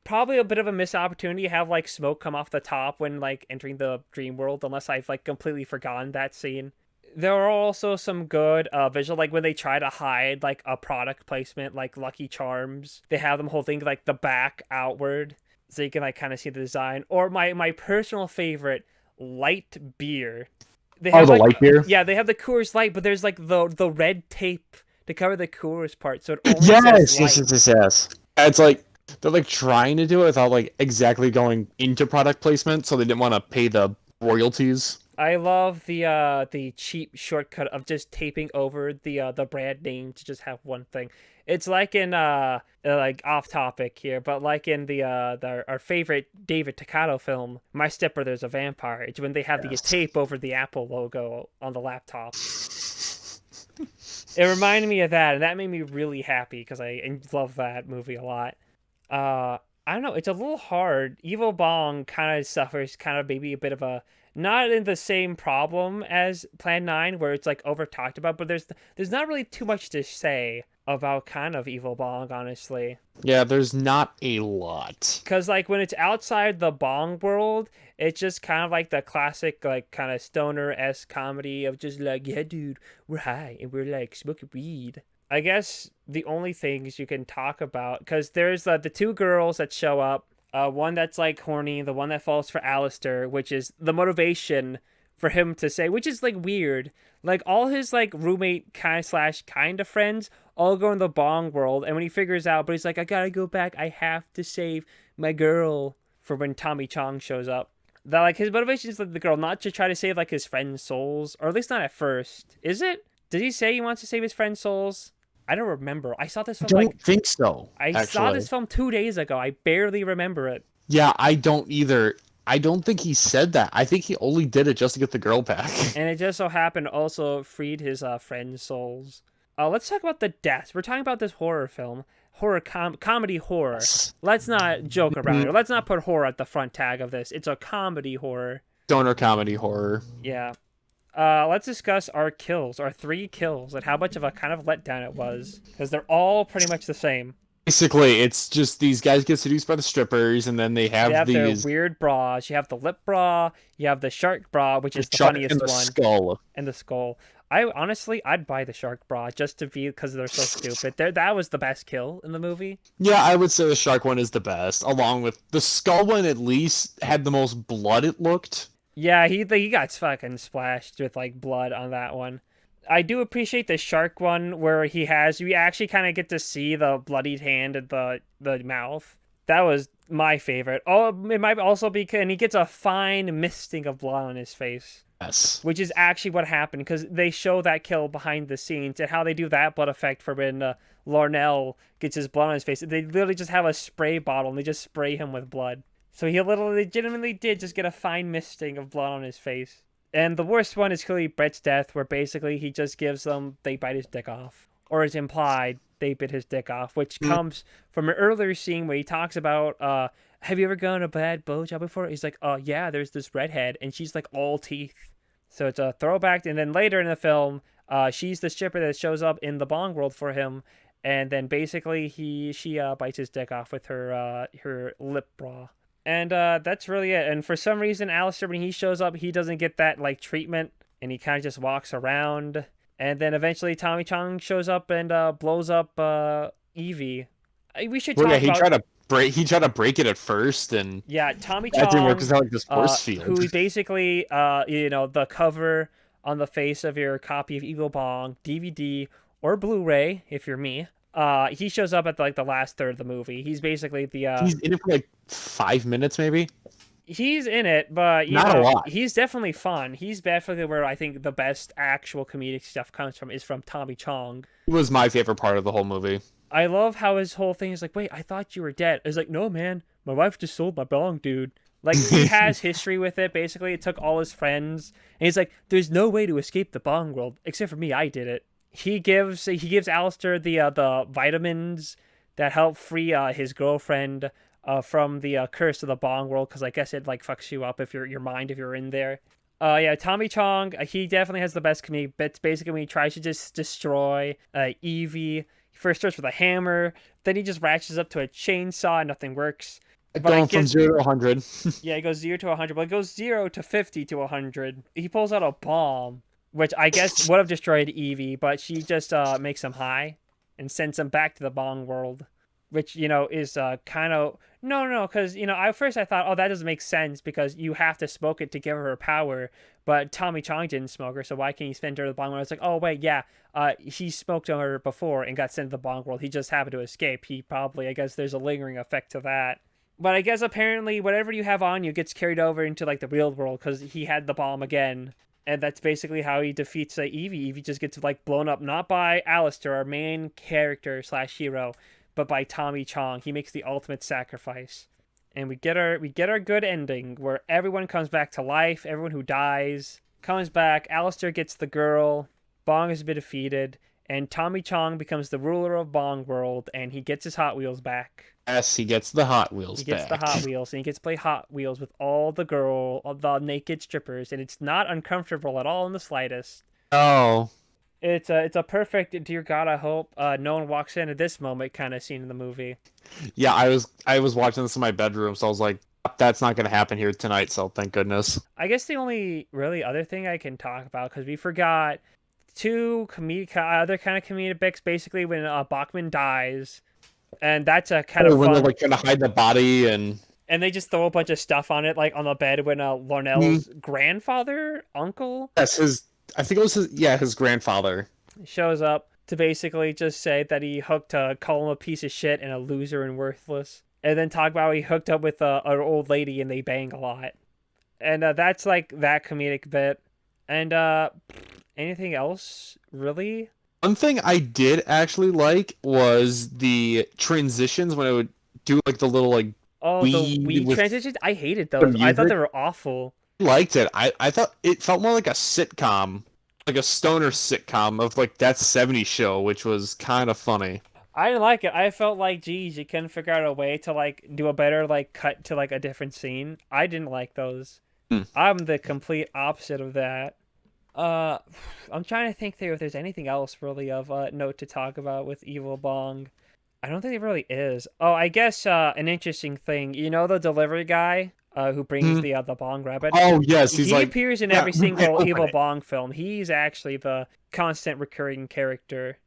Probably a bit of a missed opportunity to have like smoke come off the top when like entering the dream world, unless I've like completely forgotten that scene. There are also some good visual, like when they try to hide like a product placement, like Lucky Charms. They have them holding like the back outward, so you can like kind of see the design. Or my personal favorite, light beer. They Oh, have the like light beer. yeah, they have the Coors Light, but there's like the red tape to cover the Coors part, so it only says Yes, light. yes. It's like they're like trying to do it without like exactly going into product placement, so they didn't want to pay the royalties. I love the cheap shortcut of just taping over the brand name to just have one thing. It's like in like off topic here, but like in our favorite David Taccato film, My Stepbrother's a Vampire. It's when they have the tape over the Apple logo on the laptop. It reminded me of that, and that made me really happy because I love that movie a lot. I don't know, it's a little hard. Evil Bong kind of suffers kind of maybe a bit of a not in the same problem as Plan 9 where it's like over talked about, but there's not really too much to say about kind of Evil Bong, honestly. Yeah, there's not a lot. Cause like when it's outside the Bong world, it's just kind of like the classic like kind of stoner-esque comedy of just like, yeah, dude, we're high and we're like smoking weed. I guess the only things you can talk about, because there's the two girls that show up, one that's like horny, the one that falls for Alistair, which is the motivation for him to say, which is like weird. Like all his like roommate kind of friends all go in the Bong world, and when he figures out, but he's like, I gotta go back, I have to save my girl for when Tommy Chong shows up. That like his motivation is like the girl, not to try to save like his friend's souls, or at least not at first. Is it? Did he say he wants to save his friend's souls? I don't remember. I saw this film Don't think so. I saw this film 2 days ago. I barely remember it. Yeah, I don't either. I don't think he said that. I think he only did it just to get the girl back. And it just so happened also freed his friend's souls. Let's talk about the deaths. We're talking about this horror film. Comedy horror. Let's not joke around. Let's not put horror at the front tag of this. It's a comedy horror. Stoner comedy horror. Yeah. Let's discuss our kills, our 3 kills, and how much of a kind of letdown it was. Because they're all pretty much the same. Basically, it's just these guys get seduced by the strippers, and then they have these their weird bras. You have the lip bra, you have the shark bra, which is the funniest and the one. skull. And the skull. I'd buy the shark bra just to be because they're so stupid. That was the best kill in the movie. Yeah, I would say the shark one is the best, along with the skull one. At least had the most blood. It looked. Yeah, he got fucking splashed with like blood on that one. I do appreciate the shark one where we actually kind of get to see the bloodied hand and the mouth. That was my favorite. Oh, it might also be, and he gets a fine misting of blood on his face. Yes. Which is actually what happened, because they show that kill behind the scenes and how they do that blood effect for when Larnell gets his blood on his face. They literally just have a spray bottle and they just spray him with blood. So he legitimately did just get a fine misting of blood on his face. And the worst one is clearly Brett's death, where basically he just gives them, they bite his dick off. Or it's implied they bit his dick off, which comes from an earlier scene where he talks about, have you ever gone a bad blowjob before? He's like, yeah, there's this redhead, and she's like all teeth. So it's a throwback. And then later in the film, she's the stripper that shows up in the Bong world for him. And then basically she bites his dick off with her lip bra. And that's really it. And for some reason, Alistair, when he shows up, he doesn't get that like treatment, and he kind of just walks around. And then eventually, Tommy Chong shows up and blows up Evie. We should talk about. He tried to break it at first, and yeah, Tommy that Chong didn't work because like this force field. Who basically, the cover on the face of your copy of Evil Bong DVD or Blu-ray, if you're me. He shows up at like the last third of the movie. He's basically the. He's in it for like 5 minutes, maybe. He's in it, but Not a lot. he's definitely fun. He's definitely where I think the best actual comedic stuff comes from is from Tommy Chong. It was my favorite part of the whole movie. I love how his whole thing is like, wait, I thought you were dead. It's like, no, man, my wife just sold my bong, dude. Like, he has history with it. Basically, it took all his friends, and he's like, there's no way to escape the bong world except for me. I did it. He gives Alistair the vitamins that help free his girlfriend from the curse of the bong world, because I guess it like fucks you up if your mind if you're in there. Yeah, Tommy Chong, he definitely has the best comedic bits. Basically, when he tries to just destroy Evie, he first starts with a hammer, then he just ratchets up to a chainsaw, and nothing works. Going from 0 to 100. Yeah, he goes 0 to 100, but it goes 0 to 50 to 100. He pulls out a bomb, which I guess would have destroyed Evie, but she just makes him high and sends him back to the bong world, which, is kind of... No, because, at first I thought, oh, that doesn't make sense because you have to smoke it to give her power, but Tommy Chong didn't smoke her, so why can't he send her to the bong world? It's like, oh, wait, yeah, he smoked her before and got sent to the bong world. He just happened to escape. He probably, I guess there's a lingering effect to that. But I guess apparently whatever you have on you gets carried over into like the real world because he had the bomb again. And that's basically how he defeats Evie. Evie just gets like blown up, not by Alistair, our main character / hero, but by Tommy Chong. He makes the ultimate sacrifice. And we get our good ending where everyone comes back to life. Everyone who dies comes back. Alistair gets the girl. Bong has been defeated. And Tommy Chong becomes the ruler of Bong World, and he gets his Hot Wheels back. Yes, he gets the Hot Wheels back. He gets the Hot Wheels, and he gets to play Hot Wheels with all the naked strippers, and it's not uncomfortable at all in the slightest. Oh. It's a perfect, dear God, I hope no one walks in at this moment kind of scene in the movie. Yeah, I was watching this in my bedroom, so I was like, that's not going to happen here tonight, so thank goodness. I guess the only really other thing I can talk about, because we forgot... two other kind of comedic bits, basically when Bachman dies, and that's a kind of when fun. They're like trying to hide the body and they just throw a bunch of stuff on it, like on the bed when Lornell's uncle. Yes, I think it was his grandfather shows up to basically just say that he call him a piece of shit and a loser and worthless, and then talk about how he hooked up with an old lady and they bang a lot, and that's like that comedic bit, and anything else, really? One thing I did actually like was the transitions when it would do like the little like the weed transitions. I hated those. I thought they were awful. I liked it. I thought it felt more like a sitcom, like a stoner sitcom of like That 70s Show, which was kind of funny. I didn't like it. I felt like, geez, you couldn't figure out a way to like do a better like cut to like a different scene. I didn't like those. I'm the complete opposite of that. I'm trying to think if there's anything else really of note to talk about with Evil Bong. I don't think there really is. Oh, I guess an interesting thing. The delivery guy who brings the Bong rabbit? Oh, yes. He appears in every single Evil Bong film. He's actually the constant recurring character.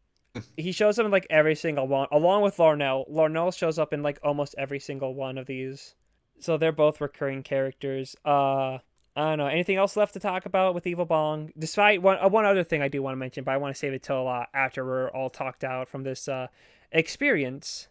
He shows up in like every single one, along with Lornell. Lornell shows up in like almost every single one of these. So they're both recurring characters. I don't know. Anything else left to talk about with Evil Bong? Despite one other thing I do want to mention, but I want to save it till after we're all talked out from this experience.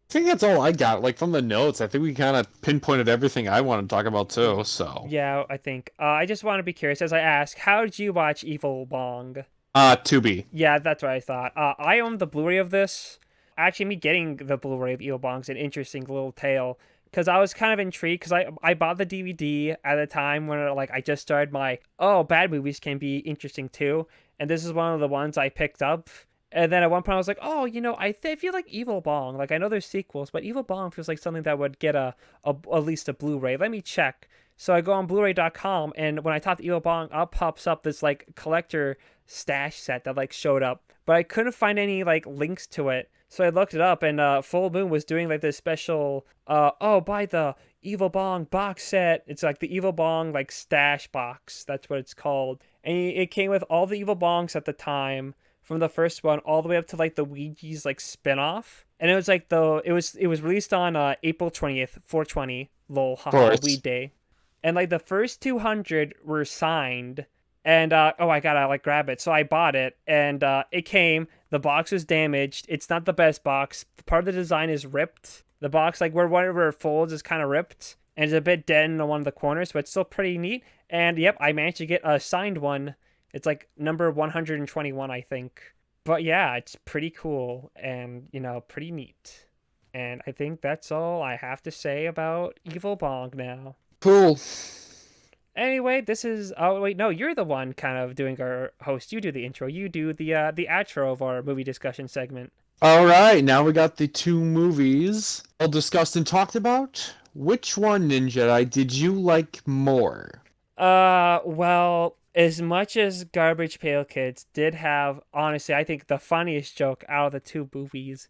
I think that's all I got. Like from the notes, I think we kind of pinpointed everything I wanted to talk about too. So yeah, I think. I just want to be curious as I ask, how did you watch Evil Bong? Tubi. Yeah, that's what I thought. I own the Blu-ray of this. Actually, me getting the Blu-ray of Evil Bong's an interesting little tale. Because I was kind of intrigued, because I bought the DVD at a time when I just started my, bad movies can be interesting too. And this is one of the ones I picked up. And then at one point I was like, I feel like Evil Bong. Like, I know there's sequels, but Evil Bong feels like something that would get at least a Blu-ray. Let me check. So I go on Blu-ray.com, and when I type Evil Bong, up pops up this like collector stash set that like showed up. But I couldn't find any like links to it. So I looked it up, and Full Moon was doing like this special, buy the Evil Bong box set. It's like the Evil Bong like stash box. That's what it's called. And it came with all the Evil Bongs at the time, from the first one all the way up to like the Ouija's like spinoff. And it was like it was released on April 20th, 420, lol, haha, Weed Day. And like the first 200 were signed. And I gotta like grab it. So I bought it, and it came. The box was damaged. It's not the best box. Part of the design is ripped. The box, like where one of it folds, is kind of ripped. and it's a bit dead in one of the corners, but it's still pretty neat. And yep, I managed to get a signed one. It's like number 121, I think. But yeah, it's pretty cool and, pretty neat. And I think that's all I have to say about Evil Bong now. Cool. Anyway, this is... Oh, wait, no, you're the one kind of doing our host. You do the intro. You do the outro of our movie discussion segment. All right, now we got the 2 movies all discussed and talked about. Which one, Ninja, did you like more? Well, as much as Garbage Pail Kids did have, honestly, I think the funniest joke out of the 2 movies,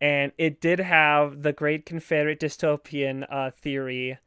and it did have the great Confederate Dystopian theory,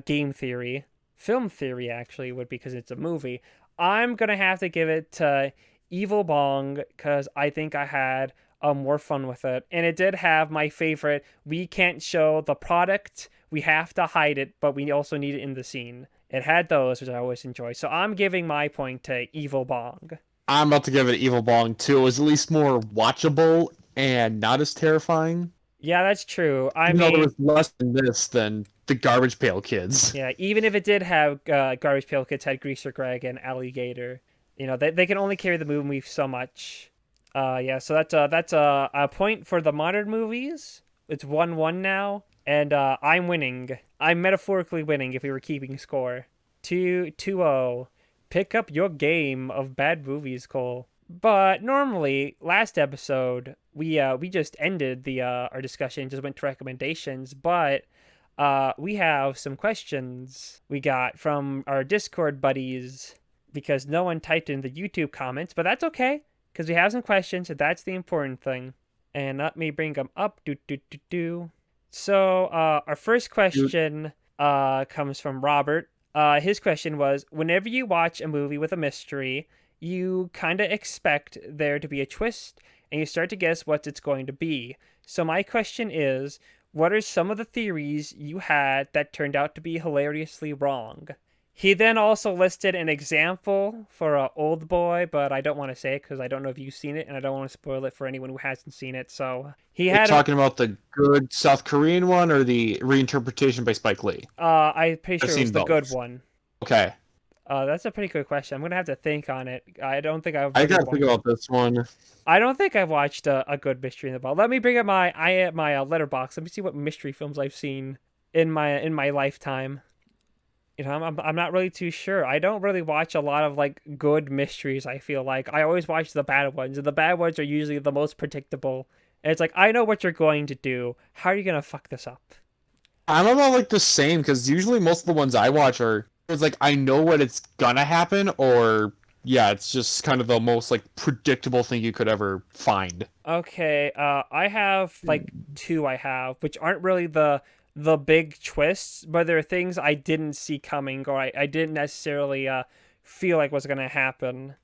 game theory, film theory actually would be because it's a movie. I'm gonna have to give it to Evil Bong because I think I had more fun with it, and it did have my favorite. We can't show the product, we have to hide it, but we also need it in the scene. It had those, which I always enjoy. So I'm giving my point to Evil Bong. I'm about to give it Evil Bong too. It was at least more watchable and not as terrifying. Yeah, that's true. I mean, there mean, was less in this than the Garbage Pail Kids. Yeah, even if it did have Garbage Pail Kids had Greaser Greg and Alligator, they can only carry the movie so much. Yeah, so that's a point for the modern movies. It's 1-1 now, and I'm winning. I'm metaphorically winning if we were keeping score. 2-0. Pick up your game of bad movies, Cole. But normally, last episode, we just ended the our discussion, just went to recommendations, but we have some questions we got from our Discord buddies because no one typed in the YouTube comments, but that's okay because we have some questions, so that's the important thing. And let me bring them up. So our first question comes from Robert. His question was, whenever you watch a movie with a mystery, you kind of expect there to be a twist, and you start to guess what it's going to be. So my question is, what are some of the theories you had that turned out to be hilariously wrong? He then also listed an example for Old Boy, but I don't want to say it because I don't know if you've seen it, and I don't want to spoil it for anyone who hasn't seen it. So he had talking about the good South Korean one or the reinterpretation by Spike Lee? I'm pretty sure it was the good one. Okay. That's a pretty good question. I'm gonna have to think on it. I don't think I've. I gotta think about this one. I don't think I've watched a good mystery in the ball. Let me bring up my letterbox. Let me see what mystery films I've seen in my lifetime. I'm not really too sure. I don't really watch a lot of like good mysteries. I feel like I always watch the bad ones, and the bad ones are usually the most predictable. And it's like, I know what you're going to do. How are you gonna fuck this up? I'm about like the same because usually most of the ones I watch are. It's like I know what it's gonna happen, or yeah, it's just kind of the most like predictable thing you could ever find. Okay, I have like 2 which aren't really the big twists, but there are things I didn't see coming, or I didn't necessarily feel like was gonna happen.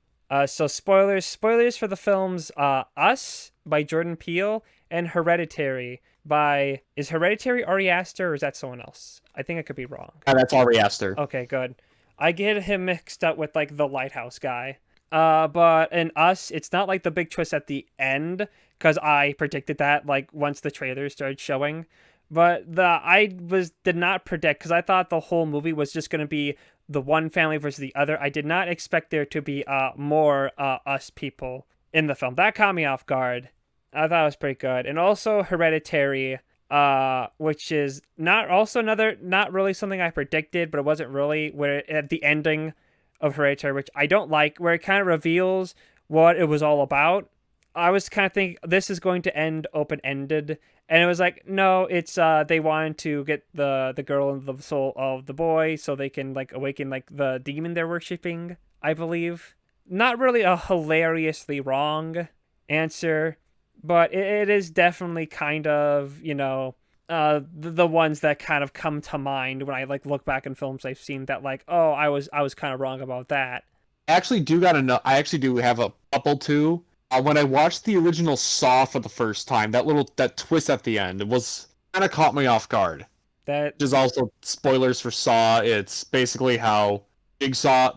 So spoilers for the films Us by Jordan Peele and Hereditary by... Is Hereditary Ari Aster or is that someone else? I think I could be wrong. That's Ari Aster. Okay, good. I get him mixed up with like the Lighthouse guy. But in Us, it's not like the big twist at the end, because I predicted that like once the trailer started showing. But did not predict, because I thought the whole movie was just going to be the one family versus the other. I did not expect there to be more Us people in the film. That caught me off guard. I thought it was pretty good. And also Hereditary, which is not really something I predicted, but it wasn't really, where at the ending of Hereditary, which I don't like, where it kind of reveals what it was all about. I was kind of thinking this is going to end open-ended, and it was like, no, it's they wanted to get the girl and the soul of the boy so they can like awaken like the demon they're worshipping, I believe. Not really a hilariously wrong answer, but it is definitely kind of, the ones that kind of come to mind when I like look back in films I've seen that like, oh, I was kind of wrong about that. I actually do have a couple too. When I watched the original Saw for the first time, that twist at the end was kind of caught me off guard. That is also spoilers for Saw. It's basically how Jigsaw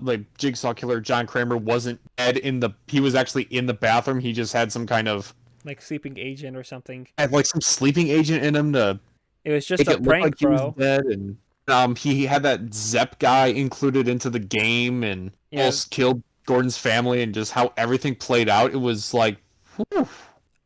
killer John Kramer wasn't dead he was actually in the bathroom. He just had some kind of like sleeping agent or something. Had like some sleeping agent in him to. It was just a prank, like bro. He was dead and He had that Zep guy included into the game and Yeah. almost killed Gordon's family, and just how everything played out. It was like, whew.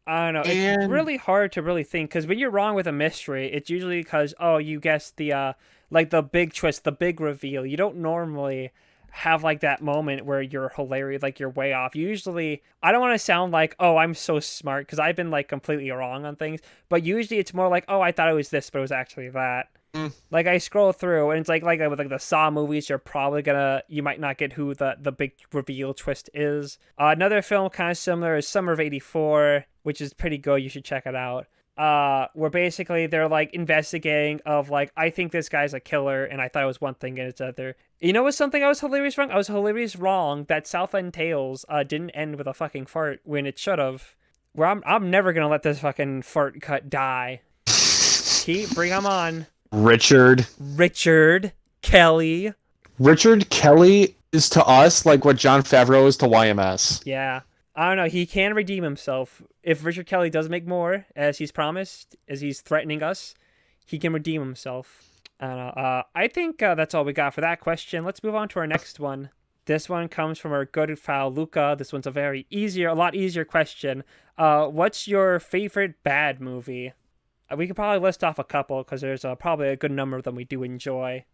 I don't know. It's And really hard to really think because when you're wrong with a mystery, it's usually because you guessed the like the big twist, the big reveal. You don't normally have like that moment where you're hilarious, like you're way off. Usually, I don't want to sound like I'm so smart because I've been like completely wrong on things, but usually it's more like I thought it was this, but it was actually that. Like I scroll through and it's like with like the Saw movies, you might not get who the big reveal twist is. Another film kind of similar is Summer of '84, which is pretty good. You should check it out. Where basically they're like investigating of like, I think this guy's a killer and I thought it was one thing and it's other. You know what's something I was hilarious wrong? I was hilarious wrong that Southland Tales didn't end with a fucking fart when it should have. Where I'm never gonna let this fucking fart cut die. Bring him on. Richard Kelly. Richard Kelly is to us like what Jon Favreau is to YMS. Yeah. I don't know. He can redeem himself. If Richard Kelly does make more, as he's promised, as he's threatening us, he can redeem himself. I don't know. I think that's all we got for that question. Let's move on to our next one. This one comes from our good pal Luca. This one's a lot easier question. What's your favorite bad movie? We could probably list off a couple because there's probably a good number of them we do enjoy.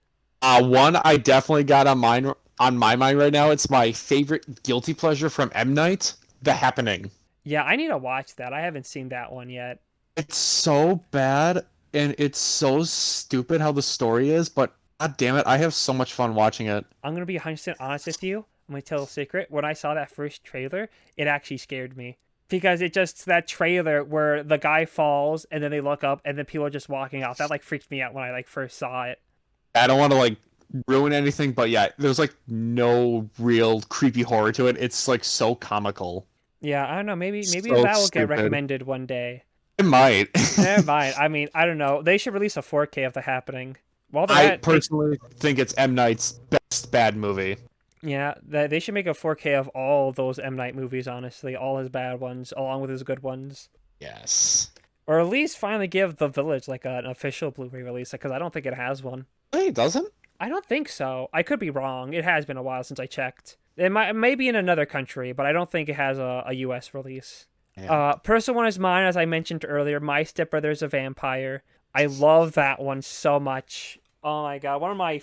One I definitely got on my mind right now. It's my favorite guilty pleasure from M. Night, The Happening. Yeah, I need to watch that. I haven't seen that one yet. It's so bad and it's so stupid how the story is, but god damn it, I have so much fun watching it. I'm going to be 100% honest with you. I'm going to tell a secret. When I saw that first trailer, it actually scared me. Because that trailer where the guy falls and then they look up and then people are just walking off. That like freaked me out when I like first saw it. I don't want to like ruin anything, but yeah, there's like no real creepy horror to it. It's like so comical. Yeah, I don't know. Maybe So that will get stupid. recommended one day. It might. Never mind. I mean, I don't know. They should release a 4K of The Happening. I personally think it's M. Night's best bad movie. Yeah, they should make a 4K of all those M. Night movies, honestly. All his bad ones, along with his good ones. Yes. Or at least finally give The Village like an official Blu-ray release, because I don't think it has one. Hey, it doesn't? I don't think so. I could be wrong. It has been a while since I checked. It may be in another country, but I don't think it has a US release. Yeah. Personal one is mine, as I mentioned earlier. My Stepbrother's a Vampire. I love that one so much. Oh my god, one of my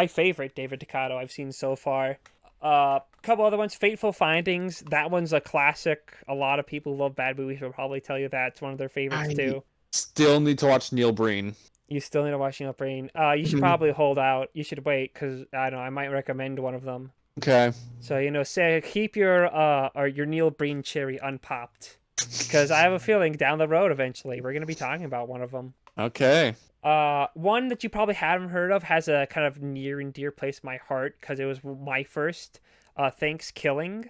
favorite David Ducato I've seen so far. Couple other ones, Fateful Findings. That one's a classic. A lot of people who love bad movies will probably tell you that's one of their favorites too. Still need to watch Neil Breen. You still need to watch Neil Breen. You should probably hold out. You should wait because I don't know. I might recommend one of them. Okay. So say keep your Neil Breen cherry unpopped because I have a feeling down the road eventually we're gonna be talking about one of them. Okay. One that you probably haven't heard of has a kind of near and dear place in my heart because it was my first Thanksgiving.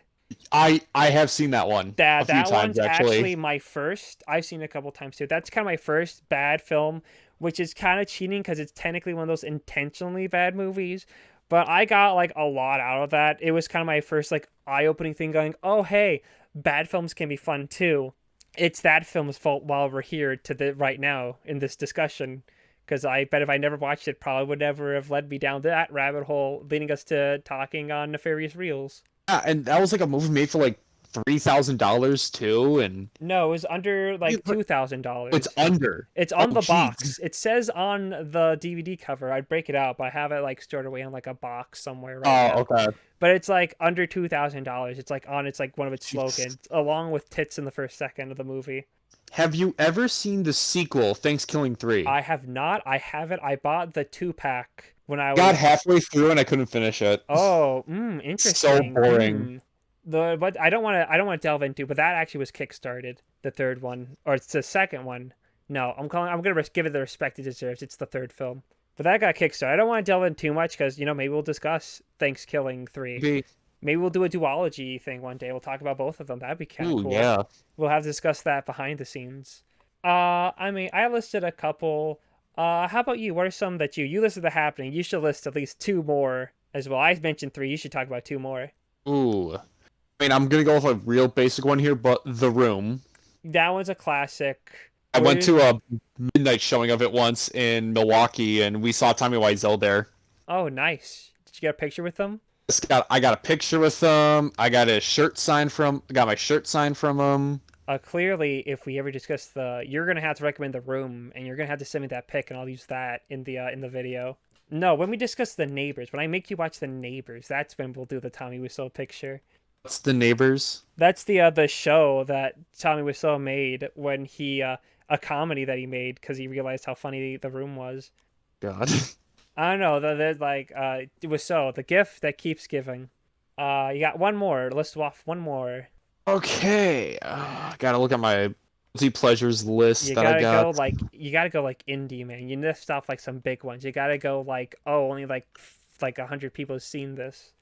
I have seen that one a few times, one's actually my first. I've seen it a couple times too. That's kind of my first bad film, which is kind of cheating because it's technically one of those intentionally bad movies. But I got like a lot out of that. It was kind of my first like eye-opening thing going, oh hey, bad films can be fun too. It's that film's fault while we're here right now in this discussion. Because I bet if I never watched it, probably would never have led me down that rabbit hole, leading us to talking on Nefarious Reels. Yeah, and that was like a movie made for like $3,000 too, and no, it was under like $2,000. It's under. It's on the box. It says on the DVD cover. I'd break it out, but I have it like stored away on like a box somewhere right now. Okay. But it's like under $2,000. It's like one of its slogans, along with tits in the first second of the movie. Have you ever seen the sequel, Thanksgiving 3? I have not. I haven't. I bought the 2-pack when I got halfway through and I couldn't finish it. Oh, interesting. So boring. But I don't want to delve into. But that actually was kickstarted. The third one, or it's the second one. No, I'm gonna give it the respect it deserves. It's the third film. But that got kickstarted. I don't want to delve in too much because maybe we'll discuss Thanksgiving 3. Maybe we'll do a duology thing one day. We'll talk about both of them. That'd be kind of cool. Yeah. We'll have to discuss that behind the scenes. I mean, I listed a couple. How about you? What are some that you listed The Happening? You should list at least 2 more as well. I mentioned 3. You should talk about 2 more. Ooh. I mean, I'm gonna go with a real basic one here, but The Room. That one's a classic. I went to a midnight showing of it once in Milwaukee, and we saw Tommy Wiseau there. Oh, nice. Did you get a picture with them? I got a picture with him. I got his shirt signed from. I got my shirt signed from him. Clearly, if we ever discuss you're gonna have to recommend The Room, and you're gonna have to send me that pic, and I'll use that in the video. No, when we discuss The Neighbors, when I make you watch The Neighbors, that's when we'll do the Tommy Wiseau picture. What's The Neighbors? That's the show that Tommy Wiseau made when he a comedy that he made because he realized how funny The Room was. God. I don't know. There's like Wiseau, the gift that keeps giving. You got one more. List off one more. Okay. Gotta look at my guilty pleasures list that I got. You gotta go like indie, man. You need to stop like some big ones. You gotta go like only like 100 people have seen this.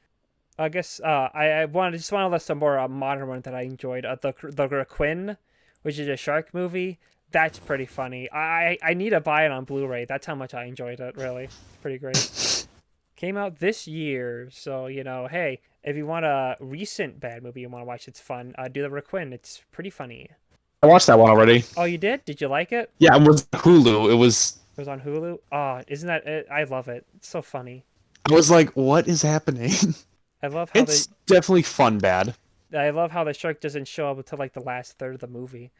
I guess I just want to list some more modern ones that I enjoyed. The Quinn, which is a shark movie. That's pretty funny. I need to buy it on Blu-ray. That's how much I enjoyed it. Really, pretty great. Came out this year, so hey, if you want a recent bad movie you want to watch, it's fun. Do the Requin. It's pretty funny. I watched that one already. Oh, you did? Did you like it? Yeah, it was Hulu. It was on Hulu. Oh, isn't that it? I love it. It's so funny. I was like, what is happening? I love how it's definitely fun bad. I love how the shark doesn't show up until like the last third of the movie.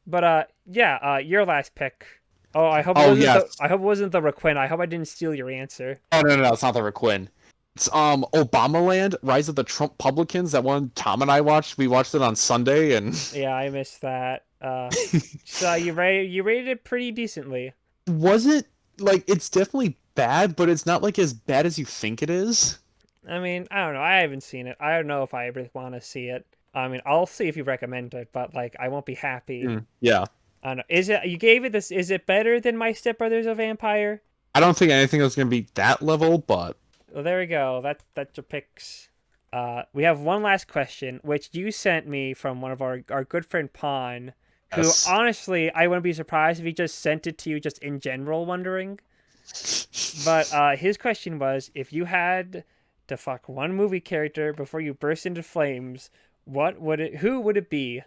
But your last pick. Oh, I hope it wasn't the Requin. I hope I didn't steal your answer. Oh no, it's not the Requin. It's Obamaland, Rise of the Trump Publicans. That one Tom and I watched. We watched it on Sunday, and yeah, I missed that. So you rated it pretty decently. Was it like it's definitely bad, but it's not like as bad as you think it is? I mean, I don't know. I haven't seen it. I don't know if I really want to see it. I mean, I'll see if you recommend it, but like, I won't be happy. Yeah. I don't know. You gave it this? Is it better than My Stepbrother's a Vampire? I don't think anything was gonna be that level, but well, there we go. That's your picks. We have one last question, which you sent me from one of our good friend Pon, who honestly I wouldn't be surprised if he just sent it to you just in general, wondering. But his question was, if you had to fuck one movie character before you burst into flames, who would it be?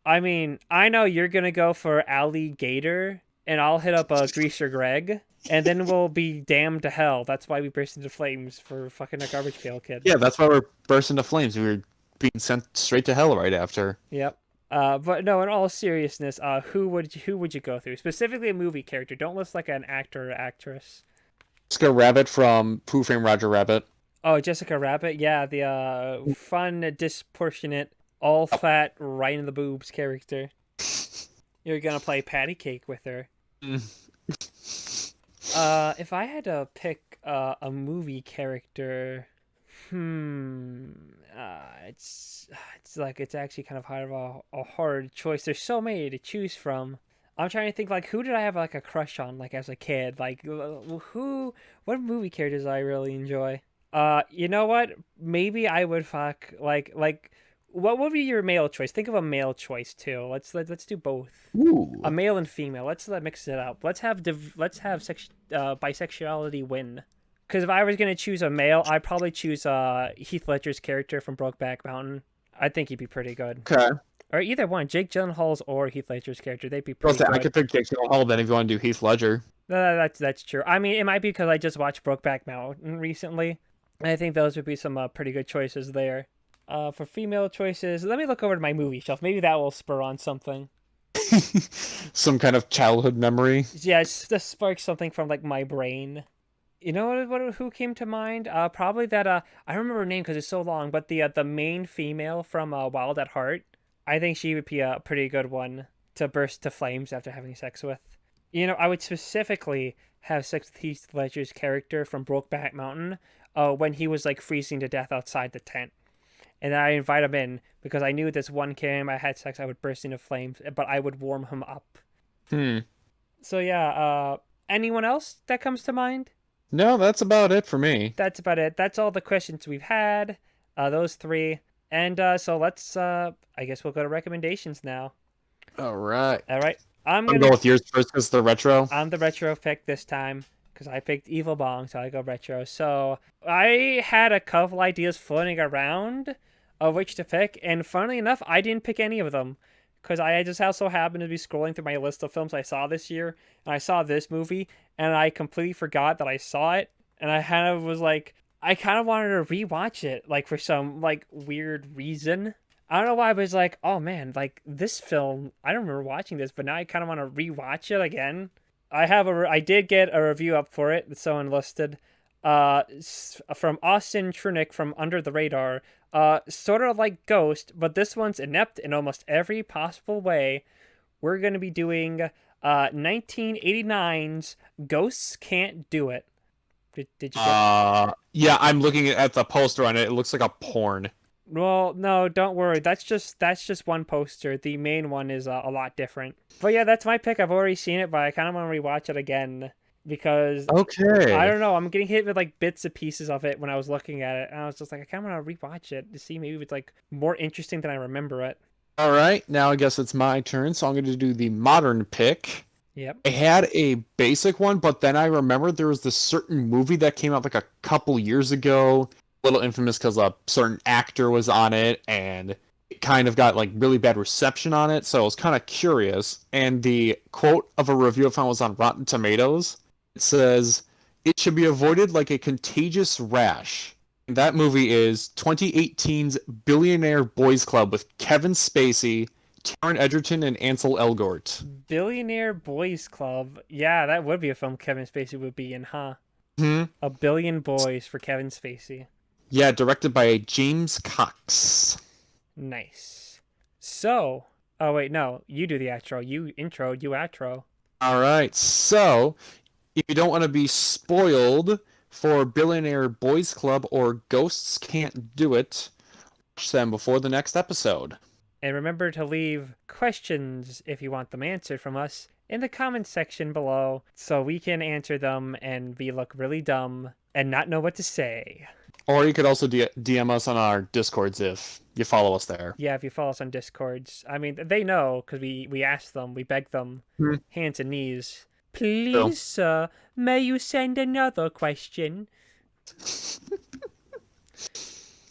I mean, I know you're gonna go for Alligator, and I'll hit up Greaser Greg, and then we'll be damned to hell. That's why we burst into flames for fucking a Garbage Pail Kid. Yeah, that's why we're bursting into flames. We were being sent straight to hell right after. Yep. But no, in all seriousness, who would you go through? Specifically a movie character. Don't list like an actor or actress. Jessica Rabbit from Who Framed Roger Rabbit. Oh, Jessica Rabbit. Yeah, the fun, disproportionate, all fat, right in the boobs character. You're gonna play patty cake with her. If I had to pick a movie character, it's actually kind of a hard choice. There's so many to choose from. I'm trying to think, like, who did I have like a crush on, like, as a kid? Like, what movie characters I really enjoy? You know what? Maybe I would fuck like what would be your male choice? Think of a male choice too. Let's do both. Ooh. A male and female. Let's mix it up. Let's have bisexuality win. Because if I was gonna choose a male, I'd probably choose Heath Ledger's character from Brokeback Mountain. I think he'd be pretty good. Okay. Or either one, Jake Gyllenhaal's or Heath Ledger's character. They'd be pretty good. I could pick Jake Gyllenhaal then if you want to do Heath Ledger. That's true. I mean, it might be because I just watched Brokeback Mountain recently. I think those would be some pretty good choices there. For female choices, let me look over to my movie shelf. Maybe that will spur on something. Some kind of childhood memory. Yeah, just spark something from like my brain. You know who came to mind? Probably that. I don't remember her name because it's so long. But the main female from Wild at Heart. I think she would be a pretty good one to burst to flames after having sex with. I would specifically have sex with Heath Ledger's character from Brokeback Mountain. When he was like freezing to death outside the tent. And then I invite him in because I knew this one time I had sex, I would burst into flames, but I would warm him up. So yeah, anyone else that comes to mind? No, that's about it for me. That's about it. That's all the questions we've had. Those three. And so let's, I guess we'll go to recommendations now. All right. I'm going to go with yours first because the retro. I'm the retro pick this time. Because I picked Evil Bong, so I go retro. So I had a couple ideas floating around of which to pick, and funnily enough, I didn't pick any of them. because I just so happened to be scrolling through my list of films I saw this year, and I saw this movie, and I completely forgot that I saw it, and I kind of was like, I kind of wanted to rewatch it, like for some like weird reason. I don't know why, but it's like, oh man, like this film, I don't remember watching this, but now I kind of want to rewatch it again. I did get a review up for it. It's so enlisted. From Austin Trunick from Under the Radar. Sort of like Ghost, but this one's inept in almost every possible way. We're gonna be doing 1989's Ghosts Can't Do It. Did you get? Yeah, I'm looking at the poster on it. It looks like a porn. Well, no, don't worry. That's just one poster. The main one is a lot different. But yeah, that's my pick. I've already seen it, but I kind of want to rewatch it again because Okay. I don't know. I'm getting hit with like bits and pieces of it when I was looking at it, and I was just like, I kind of want to rewatch it to see maybe if it's like more interesting than I remember it. All right, now I guess it's my turn, so I'm going to do the modern pick. Yep. I had a basic one, but then I remembered there was this certain movie that came out like a couple years ago, a little infamous because a certain actor was on it, and it kind of got like really bad reception on it, so I was kind of curious. And the quote of a review I found was on Rotten Tomatoes. It says, "It should be avoided like a contagious rash." And that movie is 2018's Billionaire Boys Club with Kevin Spacey, Taron Egerton, and Ansel Elgort. Billionaire Boys Club. Yeah, that would be a film Kevin Spacey would be in, huh? Hmm. A Billion Boys for Kevin Spacey. Yeah, directed by James Cox. Nice. So, oh wait, no, you do the outro. You intro, you outro. All right, so if you don't want to be spoiled for Billionaire Boys Club or Ghosts Can't Do It, watch them before the next episode. And remember to leave questions if you want them answered from us in the comments section below so we can answer them and we look really dumb and not know what to say. Or you could also DM us on our Discords if you follow us there. Yeah, if you follow us on Discords. I mean, they know because we asked them, we begged them, hands and knees. Please, sir, may you send another question?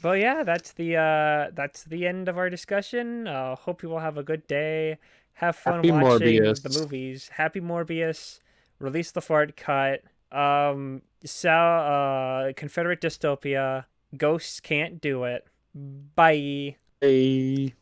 Well, yeah, that's the end of our discussion. Hope you all have a good day. Have fun Happy watching Morbius. the movies. Happy Morbius. Release the fart cut. Confederate Dystopia. Ghosts Can't Do It. Bye. Hey.